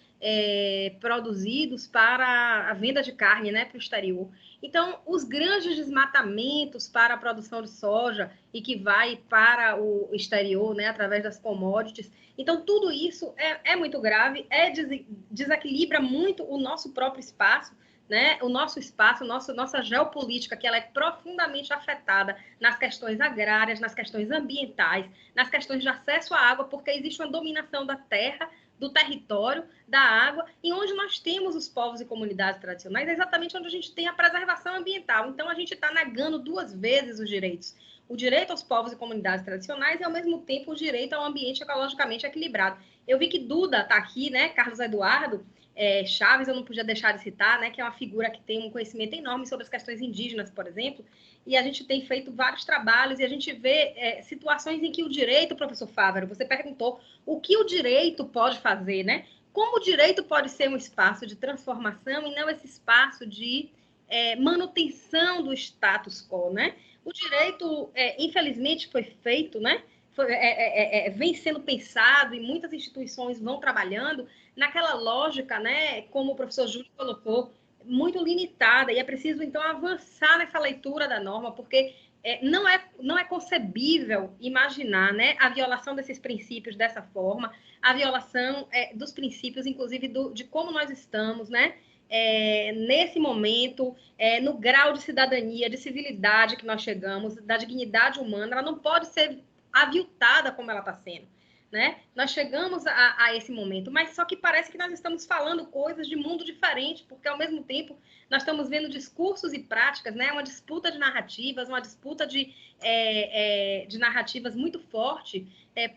produzidos para a venda de carne, né, para o exterior. Então, os grandes desmatamentos para a produção de soja e que vai para o exterior, né, através das commodities. Então, tudo isso é muito grave, desequilibra muito o nosso próprio espaço, né? O nosso espaço, nossa geopolítica, que ela é profundamente afetada nas questões agrárias, nas questões ambientais, nas questões de acesso à água, porque existe uma dominação da terra, do território, da água, e onde nós temos os povos e comunidades tradicionais, é exatamente onde a gente tem a preservação ambiental. Então, a gente está negando duas vezes os direitos. O direito aos povos e comunidades tradicionais e, ao mesmo tempo, o direito ao ambiente ecologicamente equilibrado. Eu vi que Duda está aqui, né? Carlos Eduardo Chaves, eu não podia deixar de citar, né? Que é uma figura que tem um conhecimento enorme sobre as questões indígenas, por exemplo, e a gente tem feito vários trabalhos e a gente vê situações em que o direito, professor Fávero, você perguntou o que o direito pode fazer, né? Como o direito pode ser um espaço de transformação e não esse espaço de manutenção do status quo, né? O direito, infelizmente, foi feito, né? Vem sendo pensado e muitas instituições vão trabalhando naquela lógica, né? Como o professor Júlio colocou, muito limitada, e é preciso, então, avançar nessa leitura da norma, porque não é concebível imaginar, né, a violação desses princípios dessa forma, a violação dos princípios, inclusive, de como nós estamos, né, nesse momento, no grau de cidadania, de civilidade que nós chegamos, da dignidade humana, ela não pode ser aviltada como ela está sendo. Né? Nós chegamos a esse momento, mas só que parece que nós estamos falando coisas de mundo diferente, porque ao mesmo tempo nós estamos vendo discursos e práticas, né? Uma disputa de narrativas, uma disputa de narrativas muito forte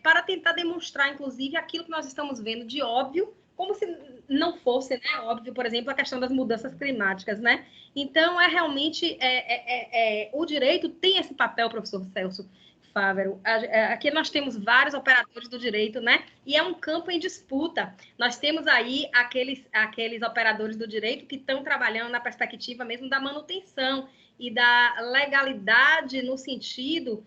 para tentar demonstrar, inclusive, aquilo que nós estamos vendo de óbvio, como se não fosse, né, óbvio, por exemplo, a questão das mudanças climáticas, né? Então, realmente, o direito tem esse papel, professor Celso Fávero. Aqui nós temos vários operadores do direito, né? E é um campo em disputa. Nós temos aí aqueles operadores do direito que estão trabalhando na perspectiva mesmo da manutenção e da legalidade no sentido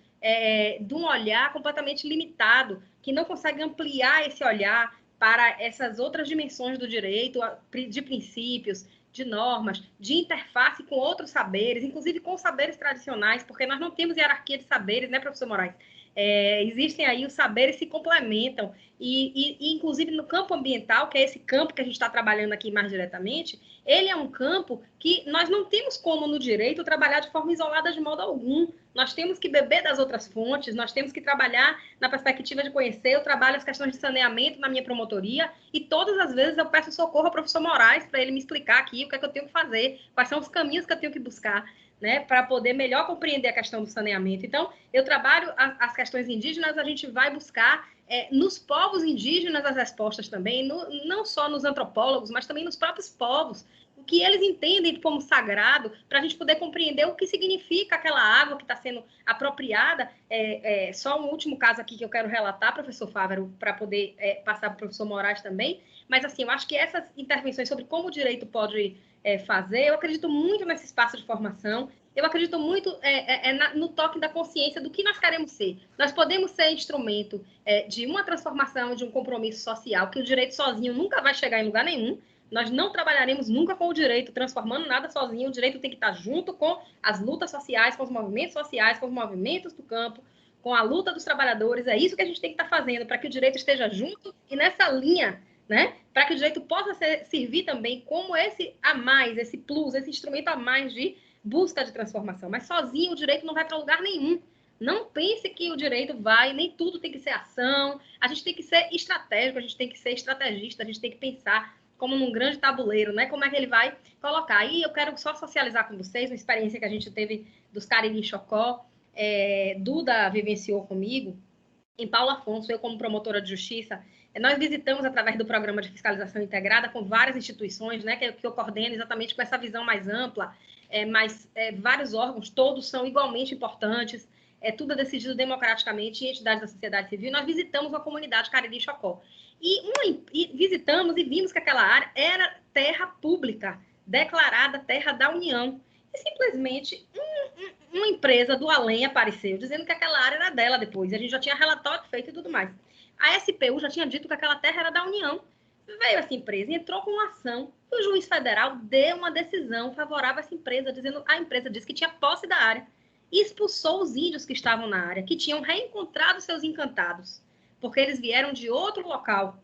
de um olhar completamente limitado, que não consegue ampliar esse olhar para essas outras dimensões do direito, de princípios, de normas, de interface com outros saberes, inclusive com saberes tradicionais, porque nós não temos hierarquia de saberes, né, professor Moraes? Existem aí os saberes se complementam, e inclusive no campo ambiental, que é esse campo que a gente está trabalhando aqui mais diretamente, ele é um campo que nós não temos como no direito trabalhar de forma isolada de modo algum. Nós temos que beber das outras fontes, nós temos que trabalhar na perspectiva de conhecer. Eu trabalho as questões de saneamento na minha promotoria e todas as vezes eu peço socorro ao professor Moraes para ele me explicar aqui o que é que eu tenho que fazer, quais são os caminhos que eu tenho que buscar, né, para poder melhor compreender a questão do saneamento. Então, eu trabalho as questões indígenas, a gente vai buscar nos povos indígenas as respostas também, não só nos antropólogos, mas também nos próprios povos, o que eles entendem como sagrado, para a gente poder compreender o que significa aquela água que está sendo apropriada. Só um último caso aqui que eu quero relatar, professor Fávero, para poder passar para o professor Moraes também, mas assim, eu acho que essas intervenções sobre como o direito pode fazer. Eu acredito muito nesse espaço de formação. Eu acredito muito no toque da consciência do que nós queremos ser. Nós podemos ser instrumento de uma transformação, de um compromisso social, que o direito sozinho nunca vai chegar em lugar nenhum. Nós não trabalharemos nunca com o direito, transformando nada sozinho. O direito tem que estar junto com as lutas sociais, com os movimentos sociais, com os movimentos do campo, com a luta dos trabalhadores. É isso que a gente tem que estar fazendo, para que o direito esteja junto e nessa linha, né? Para que o direito possa servir também como esse a mais, esse plus, esse instrumento a mais de busca de transformação. Mas sozinho o direito não vai para lugar nenhum. Não pense que o direito vai, nem tudo tem que ser ação. A gente tem que ser estratégico, a gente tem que ser estrategista, a gente tem que pensar como num grande tabuleiro, né? Como é que ele vai colocar. E eu quero só socializar com vocês uma experiência que a gente teve dos Cariri Chocó. Duda vivenciou comigo, em Paulo Afonso, eu como promotora de justiça, nós visitamos através do programa de fiscalização integrada com várias instituições, né, que eu coordeno exatamente com essa visão mais ampla, mas vários órgãos, todos são igualmente importantes, tudo é decidido democraticamente em entidades da sociedade civil. Nós visitamos uma comunidade Cariri Chocó e visitamos e vimos que aquela área era terra pública, declarada terra da União. E simplesmente uma empresa do além apareceu, dizendo que aquela área era dela depois. A gente já tinha relatório feito e tudo mais. A SPU já tinha dito que aquela terra era da União. Veio essa empresa e entrou com uma ação. O juiz federal deu uma decisão favorável a essa empresa, dizendo a empresa disse que tinha posse da área e expulsou os índios que estavam na área, que tinham reencontrado seus encantados, porque eles vieram de outro local,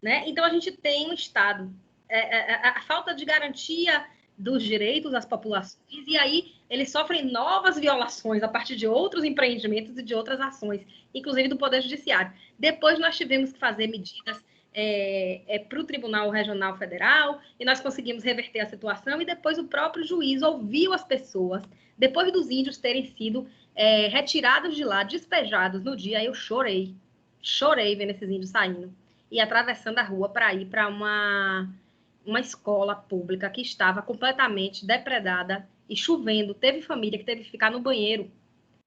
né? Então, a gente tem um Estado, a falta de garantia dos direitos das populações, e aí eles sofrem novas violações a partir de outros empreendimentos e de outras ações, inclusive do Poder Judiciário. Depois nós tivemos que fazer medidas para o Tribunal Regional Federal, e nós conseguimos reverter a situação, e depois o próprio juiz ouviu as pessoas, depois dos índios terem sido retirados de lá, despejados no dia. Eu chorei vendo esses índios saindo e atravessando a rua para ir para uma escola pública que estava completamente depredada e chovendo. Teve família que teve que ficar no banheiro.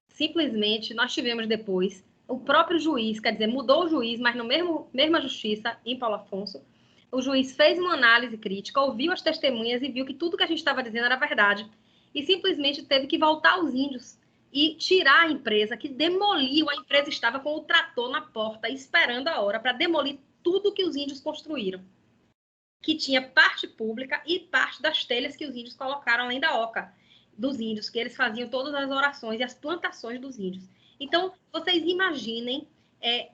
Simplesmente, nós tivemos depois o próprio juiz, quer dizer, mudou o juiz, mas no mesma justiça, em Paulo Afonso, o juiz fez uma análise crítica, ouviu as testemunhas e viu que tudo que a gente estava dizendo era verdade. E simplesmente teve que voltar aos índios e tirar a empresa, que demoliu. A empresa estava com o trator na porta, esperando a hora para demolir tudo que os índios construíram, que tinha parte pública e parte das telhas que os índios colocaram, além da oca dos índios, que eles faziam todas as orações e as plantações dos índios. Então, vocês imaginem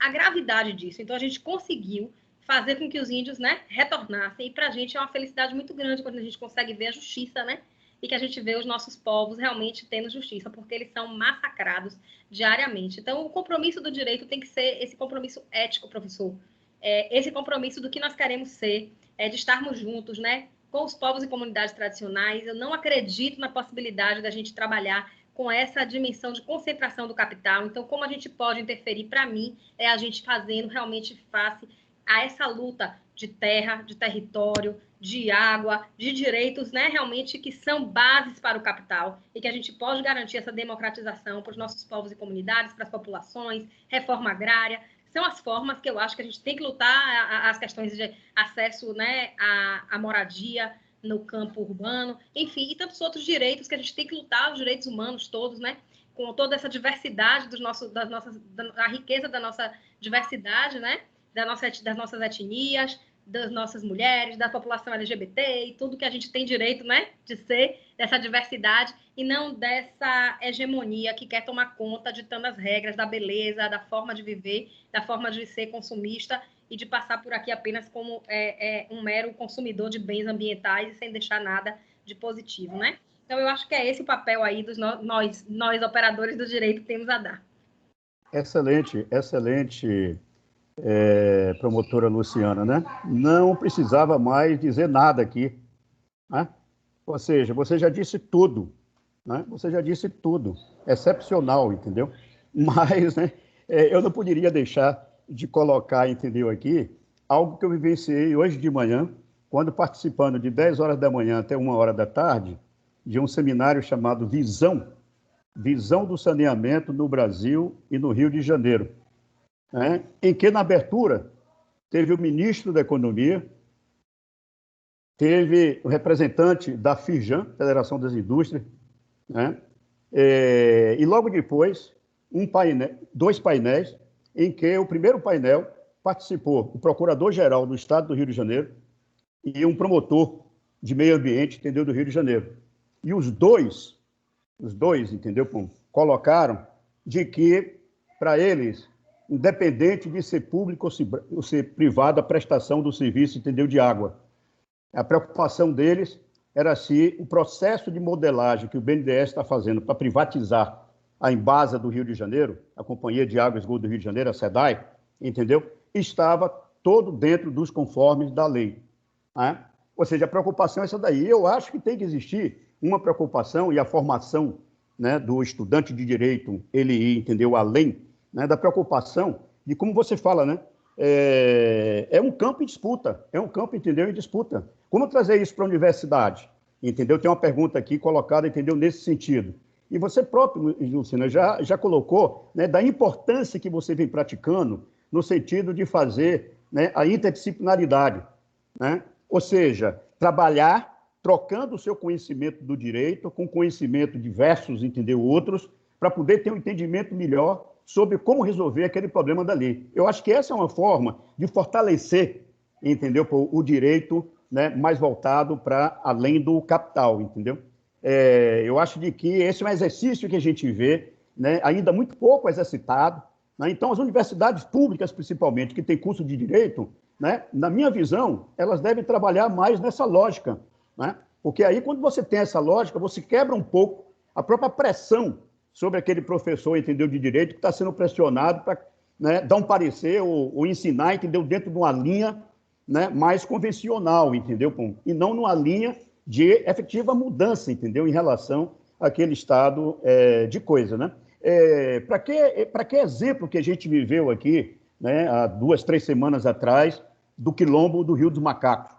a gravidade disso. Então, a gente conseguiu fazer com que os índios, né, retornassem, e para a gente é uma felicidade muito grande quando a gente consegue ver a justiça, né, e que a gente vê os nossos povos realmente tendo justiça, porque eles são massacrados diariamente. Então, o compromisso do direito tem que ser esse compromisso ético, professor, esse compromisso do que nós queremos ser, de estarmos juntos, né, com os povos e comunidades tradicionais. Eu não acredito na possibilidade da gente trabalhar com essa dimensão de concentração do capital. Então, como a gente pode interferir? Para mim, é a gente fazendo realmente face a essa luta de terra, de território, de água, de direitos, né, realmente que são bases para o capital, e que a gente pode garantir essa democratização para os nossos povos e comunidades, para as populações, reforma agrária. São as formas que eu acho que a gente tem que lutar, as questões de acesso, né, à moradia no campo urbano, enfim, e tantos outros direitos que a gente tem que lutar, os direitos humanos todos, né, com toda essa diversidade da riqueza da nossa diversidade, né, das nossas etnias, das nossas mulheres, da população LGBT e tudo que a gente tem direito, né, de ser, dessa diversidade, e não dessa hegemonia que quer tomar conta ditando as regras da beleza, da forma de viver, da forma de ser consumista e de passar por aqui apenas como um mero consumidor de bens ambientais e sem deixar nada de positivo, né? Então, eu acho que é esse o papel aí dos nós operadores do direito, que temos a dar. Excelente, excelente, promotora Luciana, né? Não precisava mais dizer nada aqui, né? Ou seja, você já disse tudo, né? Você já disse tudo, excepcional, entendeu? Mas, né, eu não poderia deixar de colocar, entendeu, aqui, algo que eu vivenciei hoje de manhã, quando participando de 10 horas da manhã até 1 hora da tarde, de um seminário chamado Visão do Saneamento no Brasil e no Rio de Janeiro, né? Em que, na abertura, teve o ministro da Economia, teve o representante da FIRJAN, Federação das Indústrias, né? E logo depois, dois painéis, em que o primeiro painel participou o Procurador-Geral do Estado do Rio de Janeiro e um promotor de meio ambiente, entendeu, do Rio de Janeiro. E os dois, entendeu, colocaram de que, para eles, independente de ser público ou ser privado a prestação do serviço, entendeu, de água, a preocupação deles era se o processo de modelagem que o BNDES está fazendo para privatizar a Embasa do Rio de Janeiro, a Companhia de Água e Esgoto do Rio de Janeiro, a SEDAI, entendeu, estava todo dentro dos conformes da lei, né? Ou seja, a preocupação é essa daí. Eu acho que tem que existir uma preocupação, e a formação, né, do estudante de direito, ele ir, entendeu, além, né, da preocupação de, como você fala, né, é um campo em disputa, entendeu, em disputa. Como trazer isso para a universidade? Entendeu? Tem uma pergunta aqui colocada, entendeu, nesse sentido. E você próprio, Lucina, já colocou, né, da importância que você vem praticando no sentido de fazer, né, a interdisciplinaridade, né? Ou seja, trabalhar trocando o seu conhecimento do direito com conhecimento de diversos, entendeu, outros, para poder ter um entendimento melhor sobre como resolver aquele problema da lei. Eu acho que essa é uma forma de fortalecer, entendeu, o direito, né, mais voltado para além do capital, entendeu? Eu acho de que esse é um exercício que a gente vê, né, ainda muito pouco exercitado, né? Então, as universidades públicas, principalmente, que têm curso de direito, né, na minha visão, elas devem trabalhar mais nessa lógica, né? Porque aí, quando você tem essa lógica, você quebra um pouco a própria pressão sobre aquele professor, entendeu, de direito, que está sendo pressionado para, né, dar um parecer ou ensinar, entendeu, dentro de uma linha, né, mais convencional, entendeu, e não numa linha de efetiva mudança, entendeu, em relação àquele estado de coisa, né? Para que exemplo que a gente viveu aqui, né, há 2, 3 semanas atrás, do quilombo do Rio dos Macacos,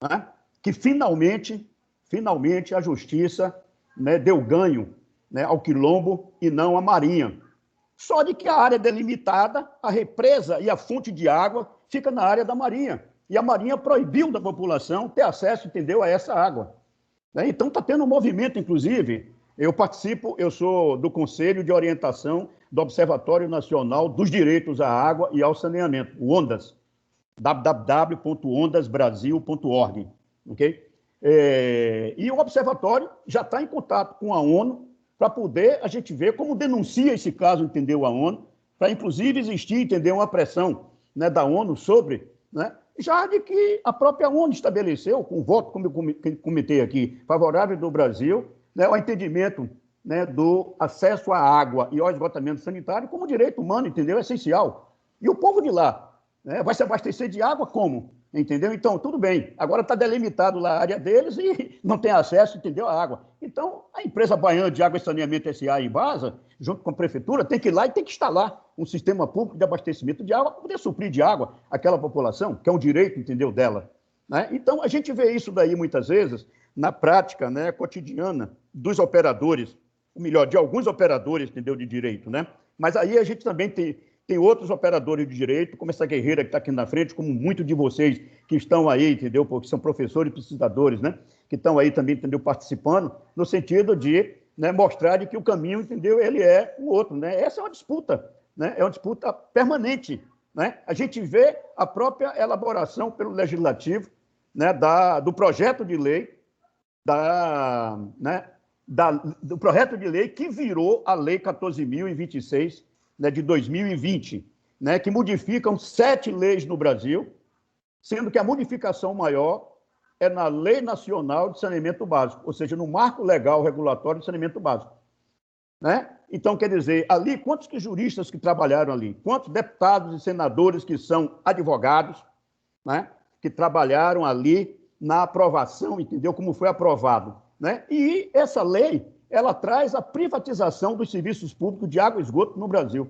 né? Que finalmente a justiça, né, deu ganho, né, ao quilombo e não à marinha. Só de que a área delimitada, a represa e a fonte de água fica na área da marinha. E a marinha proibiu da população ter acesso, entendeu, a essa água, né? Então está tendo um movimento, inclusive, eu sou do Conselho de Orientação do Observatório Nacional dos Direitos à Água e ao Saneamento, o ONDAS, www.ondasbrasil.org, ok? E o observatório já está em contato com a ONU para poder a gente ver como denuncia esse caso, entendeu, a ONU, para inclusive existir, entendeu, uma pressão, né, da ONU sobre, né, já de que a própria ONU estabeleceu, com voto, como eu comentei aqui, favorável do Brasil, né, o entendimento, né, do acesso à água e ao esgotamento sanitário como direito humano, entendeu, essencial. E o povo de lá, né, vai se abastecer de água como? Entendeu? Então, tudo bem. Agora está delimitado lá a área deles e não tem acesso, entendeu, à água. Então, a empresa baiana de água e saneamento SA em Embasa, junto com a prefeitura, tem que ir lá e tem que instalar um sistema público de abastecimento de água para poder suprir de água aquela população, que é um direito, entendeu, dela, né? Então, a gente vê isso daí muitas vezes na prática, né, cotidiana dos operadores, ou melhor, de alguns operadores, entendeu, de direito, né? Mas aí a gente também tem outros operadores de direito, como essa guerreira que está aqui na frente, como muitos de vocês que estão aí, entendeu? Porque são professores e pesquisadores, né? Que estão aí também, entendeu? Participando, no sentido de, né, mostrar de que o caminho, entendeu? Ele é o outro, né? Essa é uma disputa, né? É uma disputa permanente, né? A gente vê a própria elaboração pelo Legislativo, né, do projeto de lei, do projeto de lei que virou a Lei 14.026, né, de 2020, né, que modificam 7 leis no Brasil, sendo que a modificação maior é na Lei Nacional de Saneamento Básico, ou seja, no Marco Legal Regulatório de Saneamento Básico, né? Então, quer dizer, ali, quantos juristas que trabalharam ali, quantos deputados e senadores que são advogados, né, que trabalharam ali na aprovação, entendeu, como foi aprovado, né? E essa lei, ela traz a privatização dos serviços públicos de água e esgoto no Brasil,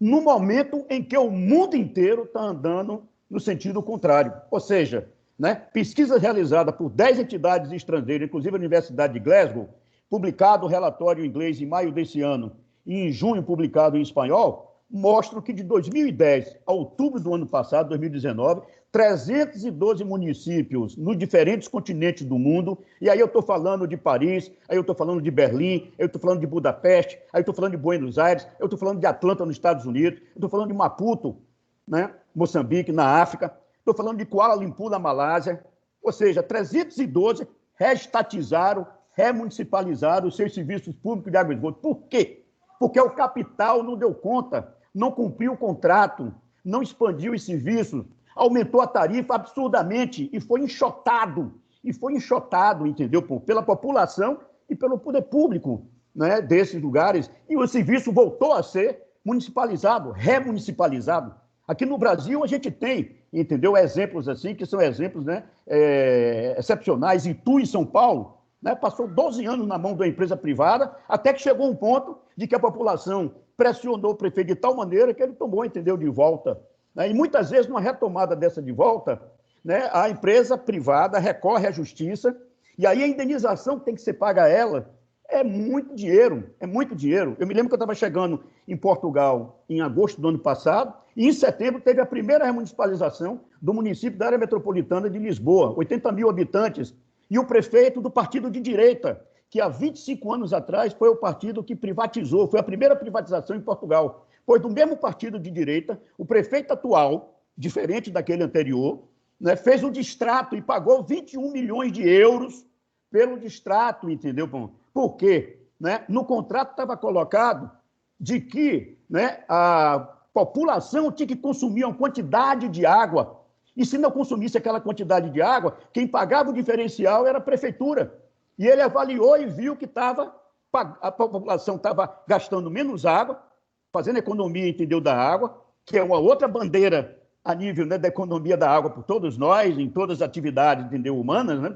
no momento em que o mundo inteiro está andando no sentido contrário. Ou seja, né, pesquisa realizada por 10 entidades estrangeiras, inclusive a Universidade de Glasgow, publicado o relatório em inglês em maio desse ano e em junho publicado em espanhol, mostram que de 2010 a outubro do ano passado, 2019, 312 municípios nos diferentes continentes do mundo, e aí eu estou falando de Paris, aí eu estou falando de Berlim, eu estou falando de Budapeste, aí eu estou falando de Buenos Aires, eu estou falando de Atlanta, nos Estados Unidos, eu estou falando de Maputo, né, Moçambique, na África, estou falando de Kuala Lumpur, na Malásia, ou seja, 312 reestatizaram, remunicipalizaram os seus serviços públicos de água e esgoto. Por quê? Porque o capital não deu conta, não cumpriu o contrato, não expandiu os serviços, aumentou a tarifa absurdamente e foi enxotado, entendeu? Pela população e pelo poder público, né, desses lugares, e o serviço voltou a ser municipalizado, remunicipalizado. Aqui no Brasil a gente tem, entendeu, exemplos assim, que são exemplos, né, excepcionais. Itu, em São Paulo, né, passou 12 anos na mão da empresa privada, até que chegou um ponto de que a população pressionou o prefeito de tal maneira que ele tomou, entendeu, de volta. Né? E muitas vezes, numa retomada dessa de volta, né, a empresa privada recorre à justiça, e aí a indenização que tem que ser paga a ela é muito dinheiro, é muito dinheiro. Eu me lembro que eu estava chegando em Portugal em agosto do ano passado, e em setembro teve a primeira remunicipalização do município da área metropolitana de Lisboa, 80 mil habitantes, e o prefeito do partido de direita, que há 25 anos atrás foi o partido que privatizou, foi a primeira privatização em Portugal. Pois do mesmo partido de direita, o prefeito atual, diferente daquele anterior, né, fez um distrato e pagou 21 milhões de euros pelo distrato, entendeu? Por quê? Né? No contrato estava colocado de que, né, a população tinha que consumir uma quantidade de água, e se não consumisse aquela quantidade de água, quem pagava o diferencial era a prefeitura. E ele avaliou e viu que a população estava gastando menos água, fazendo economia, entendeu, da água, que é uma outra bandeira a nível, né, da economia da água por todos nós, em todas as atividades, entendeu, humanas, né?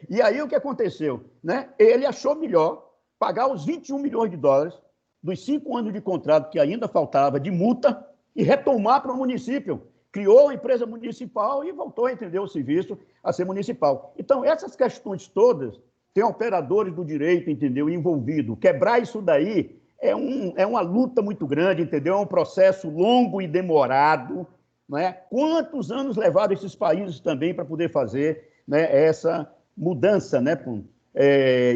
E aí o que aconteceu? Né? Ele achou melhor pagar os 21 milhões de dólares dos 5 anos de contrato que ainda faltava de multa e retomar para o município. Criou a empresa municipal e voltou a entender o serviço a ser municipal. Então, essas questões todas, tem operadores do direito, entendeu, envolvido. Quebrar isso daí é uma luta muito grande, entendeu? É um processo longo e demorado. Né? Quantos anos levaram esses países também para poder fazer, né, essa mudança? Né?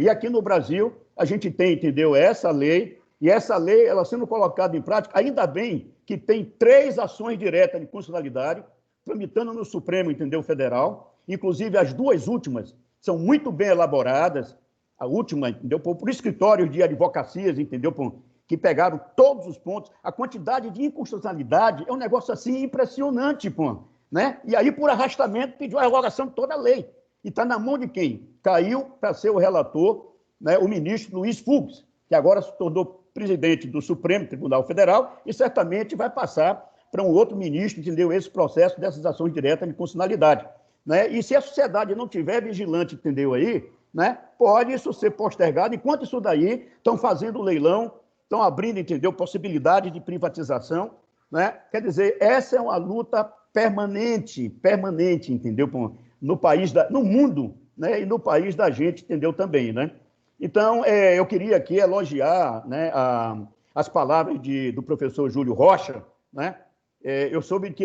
E aqui no Brasil, a gente tem, entendeu, essa lei, e essa lei, ela sendo colocada em prática, ainda bem que tem 3 ações diretas de constitucionalidade, tramitando no Supremo, entendeu, Federal, inclusive as 2 últimas são muito bem elaboradas, a última, entendeu, por escritórios de advocacias, entendeu, que pegaram todos os pontos. A quantidade de inconstitucionalidade é um negócio assim impressionante, né? E aí, por arrastamento, pediu a revogação de toda a lei. E está na mão de quem? Caiu para ser o relator, né, o ministro Luiz Fux, que agora se tornou presidente do Supremo Tribunal Federal e certamente vai passar para um outro ministro, entendeu, esse processo dessas ações diretas de constitucionalidade. Né? E se a sociedade não tiver vigilante, entendeu, aí, né, pode isso ser postergado, enquanto isso daí estão fazendo leilão, estão abrindo, entendeu, possibilidade de privatização, né? Quer dizer, essa é uma luta permanente, entendeu, no país, no mundo, né, e no país da gente, entendeu, também, né? Então, eu queria aqui elogiar, né, as palavras do professor Júlio Rocha, né? Eu soube que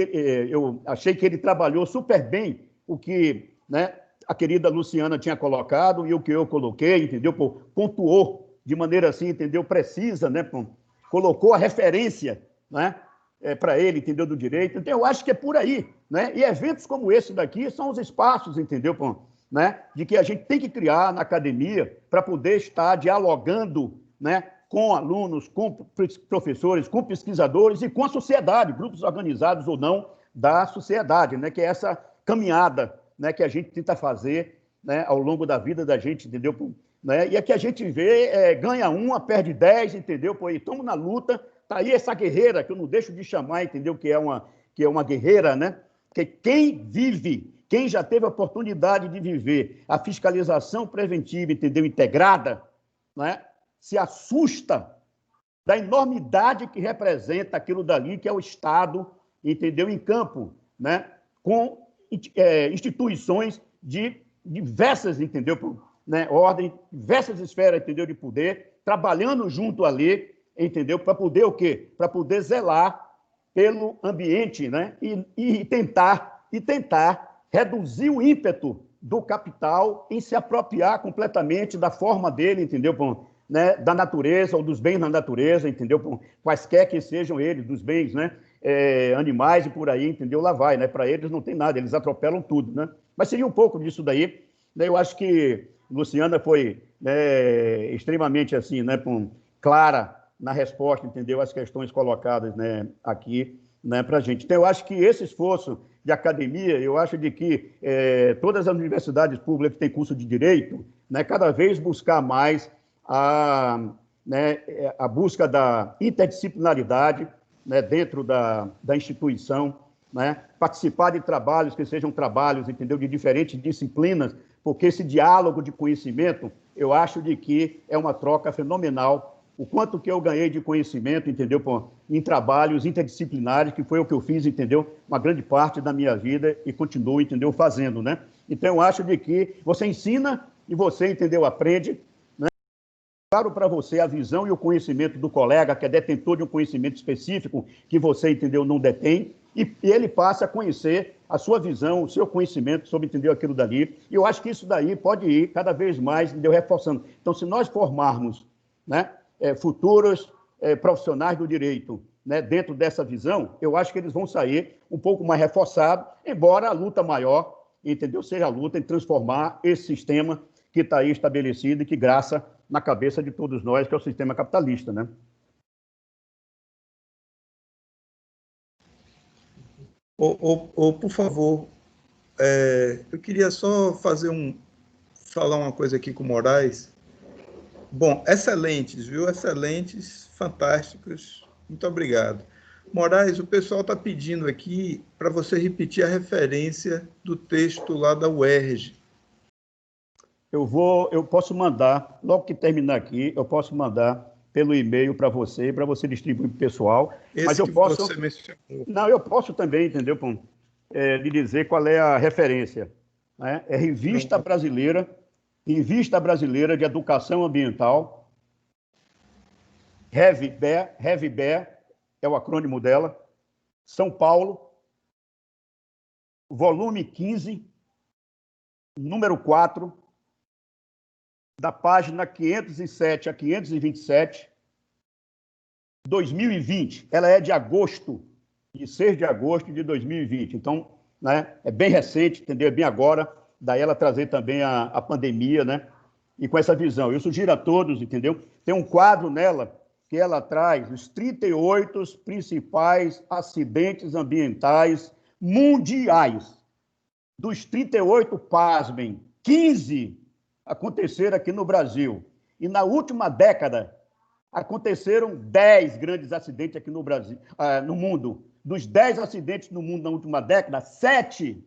eu achei que ele trabalhou super bem o que, né, a querida Luciana tinha colocado e o que eu coloquei, entendeu? Pontuou de maneira assim, entendeu? Precisa, né? Colocou a referência, né, para ele, entendeu? Do direito. Então, eu acho que é por aí, né? E eventos como esse daqui são os espaços, entendeu? Né, de que a gente tem que criar na academia para poder estar dialogando, né, com alunos, com professores, com pesquisadores e com a sociedade, grupos organizados ou não da sociedade, né, que é essa caminhada, né, que a gente tenta fazer, né, ao longo da vida da gente, entendeu? Né, e é que a gente vê, ganha uma, perde 10, entendeu? E estamos na luta, tá aí essa guerreira, que eu não deixo de chamar, entendeu? Que é uma guerreira, né? Porque quem já teve a oportunidade de viver a fiscalização preventiva, entendeu, integrada, né, se assusta da enormidade que representa aquilo dali, que é o Estado, entendeu, em campo, né, com instituições de diversas, entendeu, né, ordem, diversas esferas, entendeu, de poder, trabalhando junto ali, entendeu? Para poder o quê? Para poder zelar pelo ambiente, né? E tentar reduzir o ímpeto do capital em se apropriar completamente da forma dele, entendeu? Né? Da natureza ou dos bens da natureza, entendeu? Quaisquer que sejam eles, dos bens, né? Animais e por aí, entendeu? Lá vai, né? Para eles não tem nada, eles atropelam tudo, né? Mas seria um pouco disso daí, né? Eu acho que Luciana foi, né, extremamente assim, né, clara na resposta, entendeu? As questões colocadas, né, aqui, né, para a gente. Então, eu acho que esse esforço de academia, eu acho de que todas as universidades públicas que têm curso de direito, né, cada vez buscar mais né, a busca da interdisciplinaridade, né, dentro da instituição, né, participar de trabalhos que sejam trabalhos, entendeu, de diferentes disciplinas, porque esse diálogo de conhecimento, eu acho de que é uma troca fenomenal. O quanto que eu ganhei de conhecimento, entendeu, em trabalhos interdisciplinares, que foi o que eu fiz, entendeu, uma grande parte da minha vida e continuo, entendeu, fazendo, né? Então, eu acho de que você ensina e você, entendeu, aprende, né? Claro para você a visão e o conhecimento do colega, que é detentor de um conhecimento específico que você, entendeu, não detém, e ele passa a conhecer a sua visão, o seu conhecimento sobre, entendeu, aquilo dali. E eu acho que isso daí pode ir cada vez mais, entendeu, reforçando. Então, se nós formarmos, né, futuros profissionais do direito, né, dentro dessa visão, eu acho que eles vão sair um pouco mais reforçados, embora a luta maior, entendeu, seja a luta em transformar esse sistema que está aí estabelecido e que graça na cabeça de todos nós, que é o sistema capitalista, né? Por favor, eu queria só falar uma coisa aqui com o Moraes. Bom, excelentes, viu? Excelentes, fantásticos. Muito obrigado. Moraes, o pessoal está pedindo aqui para você repetir a referência do texto lá da UERJ. Eu posso mandar, logo que terminar aqui, eu posso mandar pelo e-mail para você distribuir para o pessoal. Mas eu posso... você mencionou. Não, eu posso também, entendeu, lhe dizer qual é a referência. Né? É Revista Brasileira de Educação Ambiental, RevBE é o acrônimo dela, São Paulo, volume 15, número 4, da página 507 a 527, 2020. Ela é de agosto, de 6 de agosto de 2020. Então, né, é bem recente, entendeu? É bem agora, daí ela trazer também a pandemia, né? E com essa visão. Eu sugiro a todos, entendeu? Tem um quadro nela que ela traz os 38 principais acidentes ambientais mundiais. Dos 38, pasmem, 15 aconteceram aqui no Brasil. E na última década, aconteceram 10 grandes acidentes aqui no Brasil, no mundo. Dos 10 acidentes no mundo na última década, 7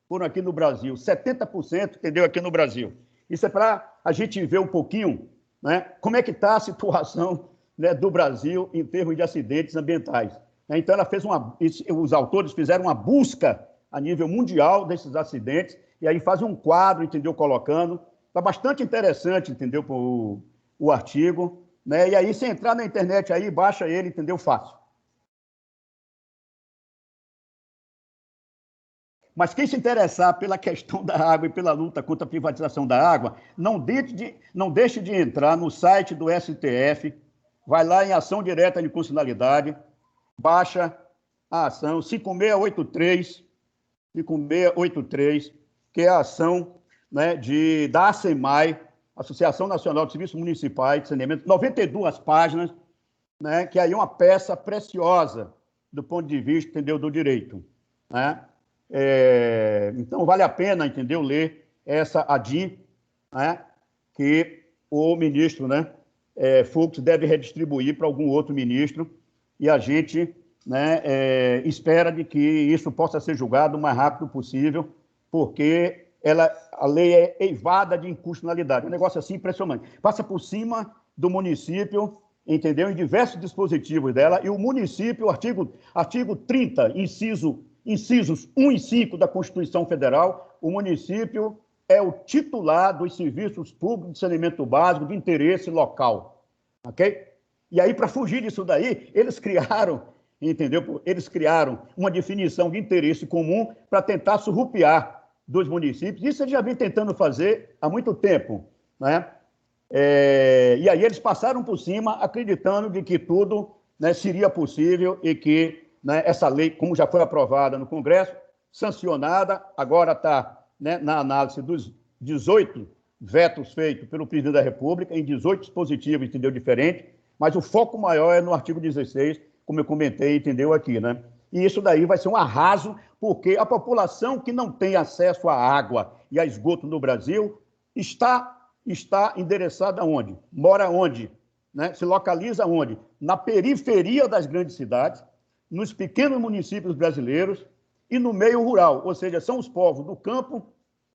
foram aqui no Brasil. 70%, entendeu, aqui no Brasil. Isso é para a gente ver um pouquinho, né, como é que está a situação, né, do Brasil em termos de acidentes ambientais. Então, os autores fizeram uma busca a nível mundial desses acidentes, e aí fazem um quadro, entendeu, colocando. Está bastante interessante, entendeu, o artigo, né? E aí, se entrar na internet aí, baixa ele, entendeu, fácil. Mas quem se interessar pela questão da água e pela luta contra a privatização da água, não deixe de entrar no site do STF, vai lá em ação direta de constitucionalidade, baixa a ação 5683, que é a ação, né, da ASEMAI, Associação Nacional de Serviços Municipais de Saneamento, 92 páginas, né, que aí é uma peça preciosa do ponto de vista, entendeu, do direito, né? Então, vale a pena, entendeu, ler essa ADI, né, que o ministro, né, Fux deve redistribuir para algum outro ministro, e a gente, né, espera de que isso possa ser julgado o mais rápido possível, porque a lei é eivada de inconstitucionalidade. Um negócio assim impressionante. Passa por cima do município, entendeu, em diversos dispositivos dela, e o município, artigo 30, incisos 1 e 5 da Constituição Federal, o município é o titular dos serviços públicos de saneamento básico de interesse local, ok? E aí, para fugir disso daí, eles criaram, entendeu? Eles criaram uma definição de interesse comum para tentar surrupiar dos municípios. Isso eles já vêm tentando fazer há muito tempo, né? E aí eles passaram por cima, acreditando de que tudo, né, seria possível e que, né, essa lei, como já foi aprovada no Congresso, sancionada, agora está, né, na análise dos 18 vetos feitos pelo presidente da República, em 18 dispositivos, entendeu, diferente, mas o foco maior é no artigo 16, como eu comentei, entendeu, aqui, né? E isso daí vai ser um arraso, porque a população que não tem acesso à água e a esgoto no Brasil está endereçada onde? Mora onde? Né? Se localiza onde? Na periferia das grandes cidades, nos pequenos municípios brasileiros e no meio rural, ou seja, são os povos do campo,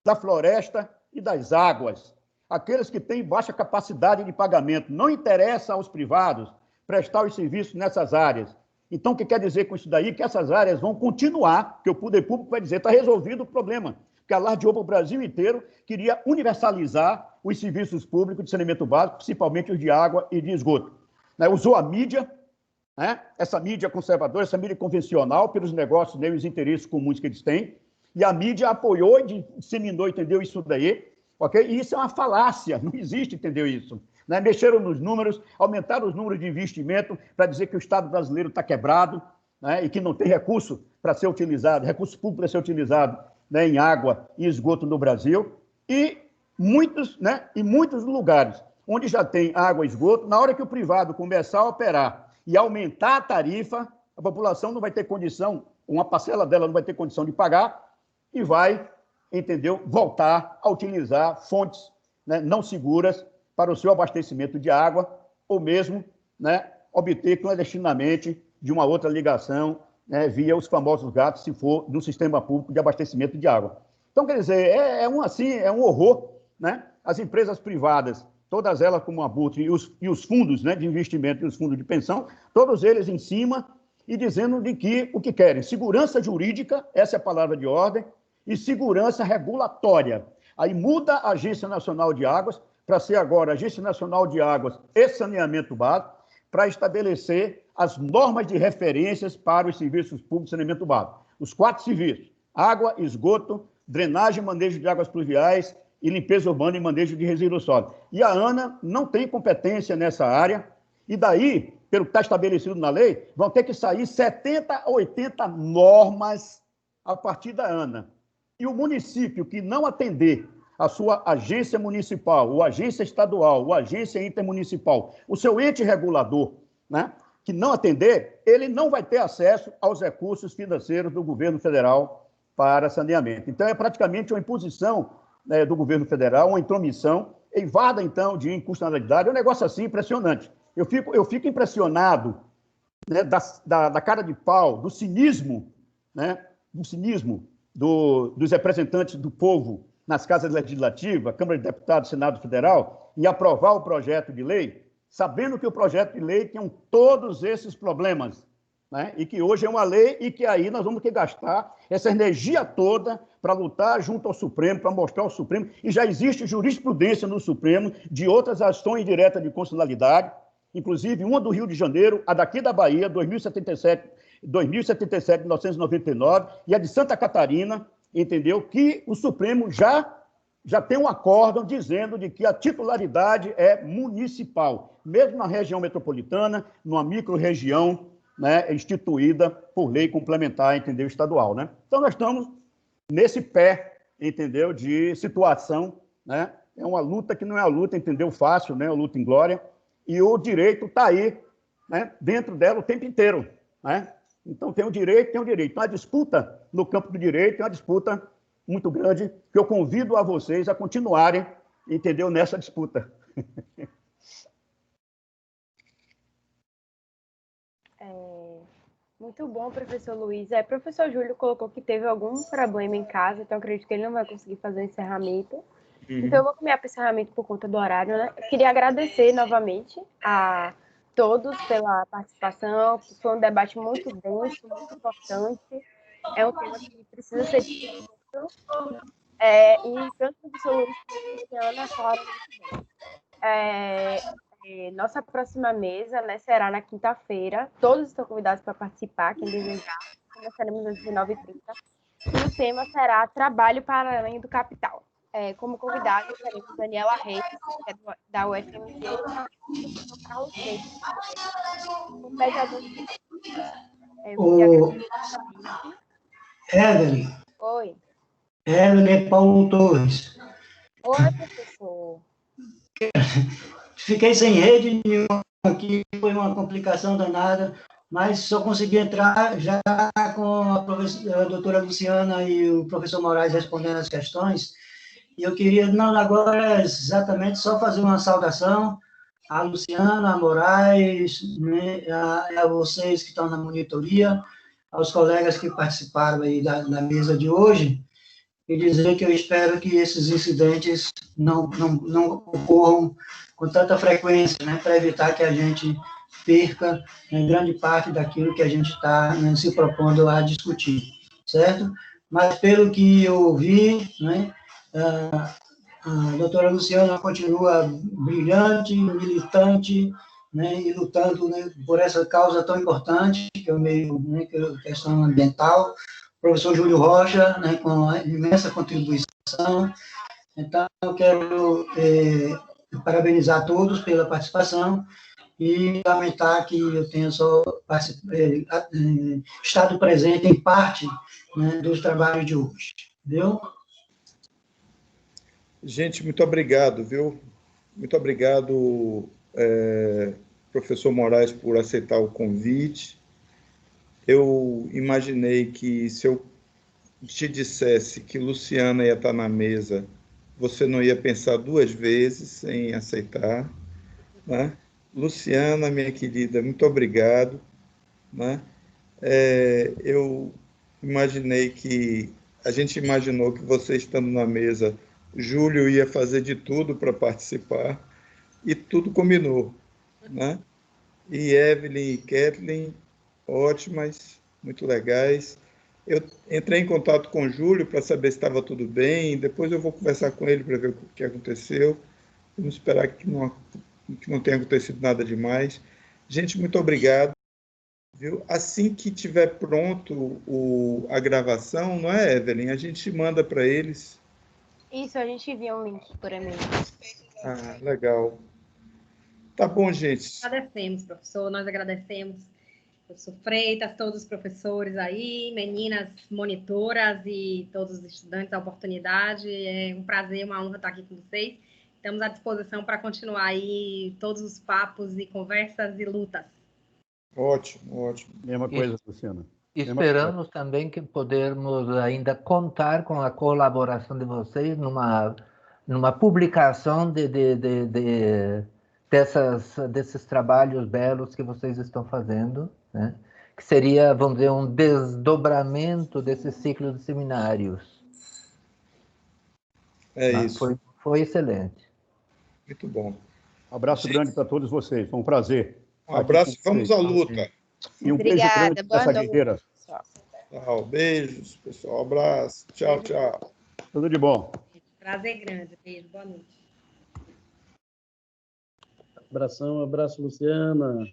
da floresta e das águas. Aqueles que têm baixa capacidade de pagamento. Não interessa aos privados prestar os serviços nessas áreas. Então, o que quer dizer com isso daí? Que essas áreas vão continuar, que o poder público vai dizer, está resolvido o problema. Porque alardeou para o Brasil inteiro, queria universalizar os serviços públicos de saneamento básico, principalmente os de água e de esgoto. Né? Usou a mídia, né? Essa mídia conservadora, essa mídia convencional, pelos negócios, né, os interesses comuns que eles têm, e a mídia apoiou e disseminou, entendeu, isso daí, ok? E isso é uma falácia, não existe, entendeu, isso? Né? Mexeram nos números, aumentaram os números de investimento para dizer que o Estado brasileiro está quebrado, né? E que não tem recurso para ser utilizado, recurso público para ser utilizado, né, em água e esgoto no Brasil, e muitos, né, em muitos lugares onde já tem água e esgoto, na hora que o privado começar a operar e aumentar a tarifa, a população não vai ter condição, uma parcela dela não vai ter condição de pagar e vai, entendeu, voltar a utilizar fontes, né, não seguras para o seu abastecimento de água ou mesmo, né, obter clandestinamente de uma outra ligação, né, via os famosos gatos, se for no sistema público de abastecimento de água. Então, quer dizer, é um horror, né? As empresas privadas, todas elas como a Abutre, e os fundos, né, de investimento e os fundos de pensão, todos eles em cima e dizendo de que o que querem, segurança jurídica, essa é a palavra de ordem, e segurança regulatória. Aí muda a Agência Nacional de Águas para ser agora a Agência Nacional de Águas e Saneamento Básico, para estabelecer as normas de referências para os serviços públicos de saneamento básico. Os 4 serviços: água, esgoto, drenagem e manejo de águas pluviais e limpeza urbana e manejo de resíduos sólidos. E a ANA não tem competência nessa área, e daí, pelo que está estabelecido na lei, vão ter que sair 70 a 80 normas a partir da ANA. E o município que não atender a sua agência municipal, ou agência estadual, ou agência intermunicipal, o seu ente regulador, né, que não atender, ele não vai ter acesso aos recursos financeiros do governo federal para saneamento. Então, é praticamente uma imposição, né, do governo federal, uma intromissão, evada, então, de inconstitucionalidade. É um negócio assim impressionante. Eu fico impressionado, né, da cara de pau, do cinismo, né, dos representantes do povo nas casas legislativas, Câmara de Deputados, Senado Federal, em aprovar o projeto de lei, sabendo que o projeto de lei tinha todos esses problemas, né? E que hoje é uma lei e que aí nós vamos ter que gastar essa energia toda para lutar junto ao Supremo, para mostrar ao Supremo, e já existe jurisprudência no Supremo de outras ações diretas de constitucionalidade, inclusive uma do Rio de Janeiro, a daqui da Bahia, 2077, 1999, e a de Santa Catarina, entendeu? Que o Supremo já tem um acórdão dizendo de que a titularidade é municipal, mesmo na região metropolitana, numa micro-região, né, instituída por lei complementar, entendeu, estadual, né? Então, nós estamos nesse pé, entendeu, de situação, né? É uma luta que não é uma luta, entendeu, fácil, né? É uma luta em glória, e o direito está aí, né, dentro dela o tempo inteiro, né? Então, tem o direito, tem o direito. Então, a disputa no campo do direito é uma disputa muito grande, que eu convido a vocês a continuarem, entendeu, nessa disputa. Muito bom, professor Luiz. Professor Júlio colocou que teve algum problema em casa, então acredito que ele não vai conseguir fazer o encerramento. Então, eu vou caminhar para o encerramento por conta do horário, né? Eu queria agradecer novamente a todos pela participação. Foi um debate muito denso, muito importante. É um tema que precisa ser discutido. E tanto o professor Luiz quanto a Ana falaram muito bem. Nossa próxima mesa, né, será na quinta-feira. Todos estão convidados para participar, quem desejar. Começaremos às 19h30. E o tema será Trabalho para além do capital. Como convidado, teremos Daniela Reis, que é da UFMG, e o Carlos Reis, o mediador. O Evelyn, Oi. Evelyn Paulo Torres. Oi, professor. Fiquei sem rede nenhuma aqui, foi uma complicação danada, mas só consegui entrar já com a doutora Luciana e o professor Moraes respondendo as questões. E eu queria, não, agora exatamente só fazer uma saudação à Luciana, a Moraes, né, a vocês que estão na monitoria, aos colegas que participaram aí da mesa de hoje, e dizer que eu espero que esses incidentes não ocorram com tanta frequência, né, para evitar que a gente perca, né, grande parte daquilo que a gente está, né, se propondo a discutir, certo? Mas, pelo que eu ouvi, né, a doutora Luciana continua brilhante, militante, né, e lutando, né, por essa causa tão importante, que é o meio, né, que é a questão ambiental. O professor Júlio Rocha, né, com a imensa contribuição. Então, eu quero parabenizar todos pela participação e lamentar que eu tenha só estado presente em parte, né, dos trabalhos de hoje. Viu? Gente, muito obrigado, viu? Muito obrigado, professor Moraes, por aceitar o convite. Eu imaginei que se eu te dissesse que Luciana ia estar na mesa, você não ia pensar duas vezes em aceitar, né? Luciana, minha querida, muito obrigado, né? Eu imaginei que, a gente imaginou que você estando na mesa, Júlio ia fazer de tudo para participar, e tudo combinou, né? E Evelyn e Kathleen, ótimas, muito legais. Eu entrei em contato com o Júlio para saber se estava tudo bem, depois eu vou conversar com ele para ver o que aconteceu. Vamos esperar que não tenha acontecido nada demais. Gente, muito obrigado. Viu? Assim que tiver pronto a gravação, não é, Evelyn? A gente manda para eles. Isso, a gente envia um link por e-mail. Ah, legal. Tá bom, gente. Agradecemos, professor, nós agradecemos. Professor Freitas, todos os professores aí, meninas monitoras e todos os estudantes, a oportunidade. É um prazer, uma honra estar aqui com vocês. Estamos à disposição para continuar aí todos os papos e conversas e lutas. Ótimo, ótimo. Mesma coisa, Luciana. Esperamos também que podermos ainda contar com a colaboração de vocês numa publicação desses trabalhos belos que vocês estão fazendo, né? Que seria, vamos dizer, um desdobramento desse ciclo de seminários. Isso. Foi excelente. Muito bom. Um abraço grande para todos vocês. Foi um prazer. Um abraço, vamos à luta. E um Obrigada, beijo grande para essa guerreira. Tchau, beijos, pessoal. Abraço. Tchau, tchau. Tudo de bom. Prazer grande. Beijo, boa noite. Abração, abraço, Luciana.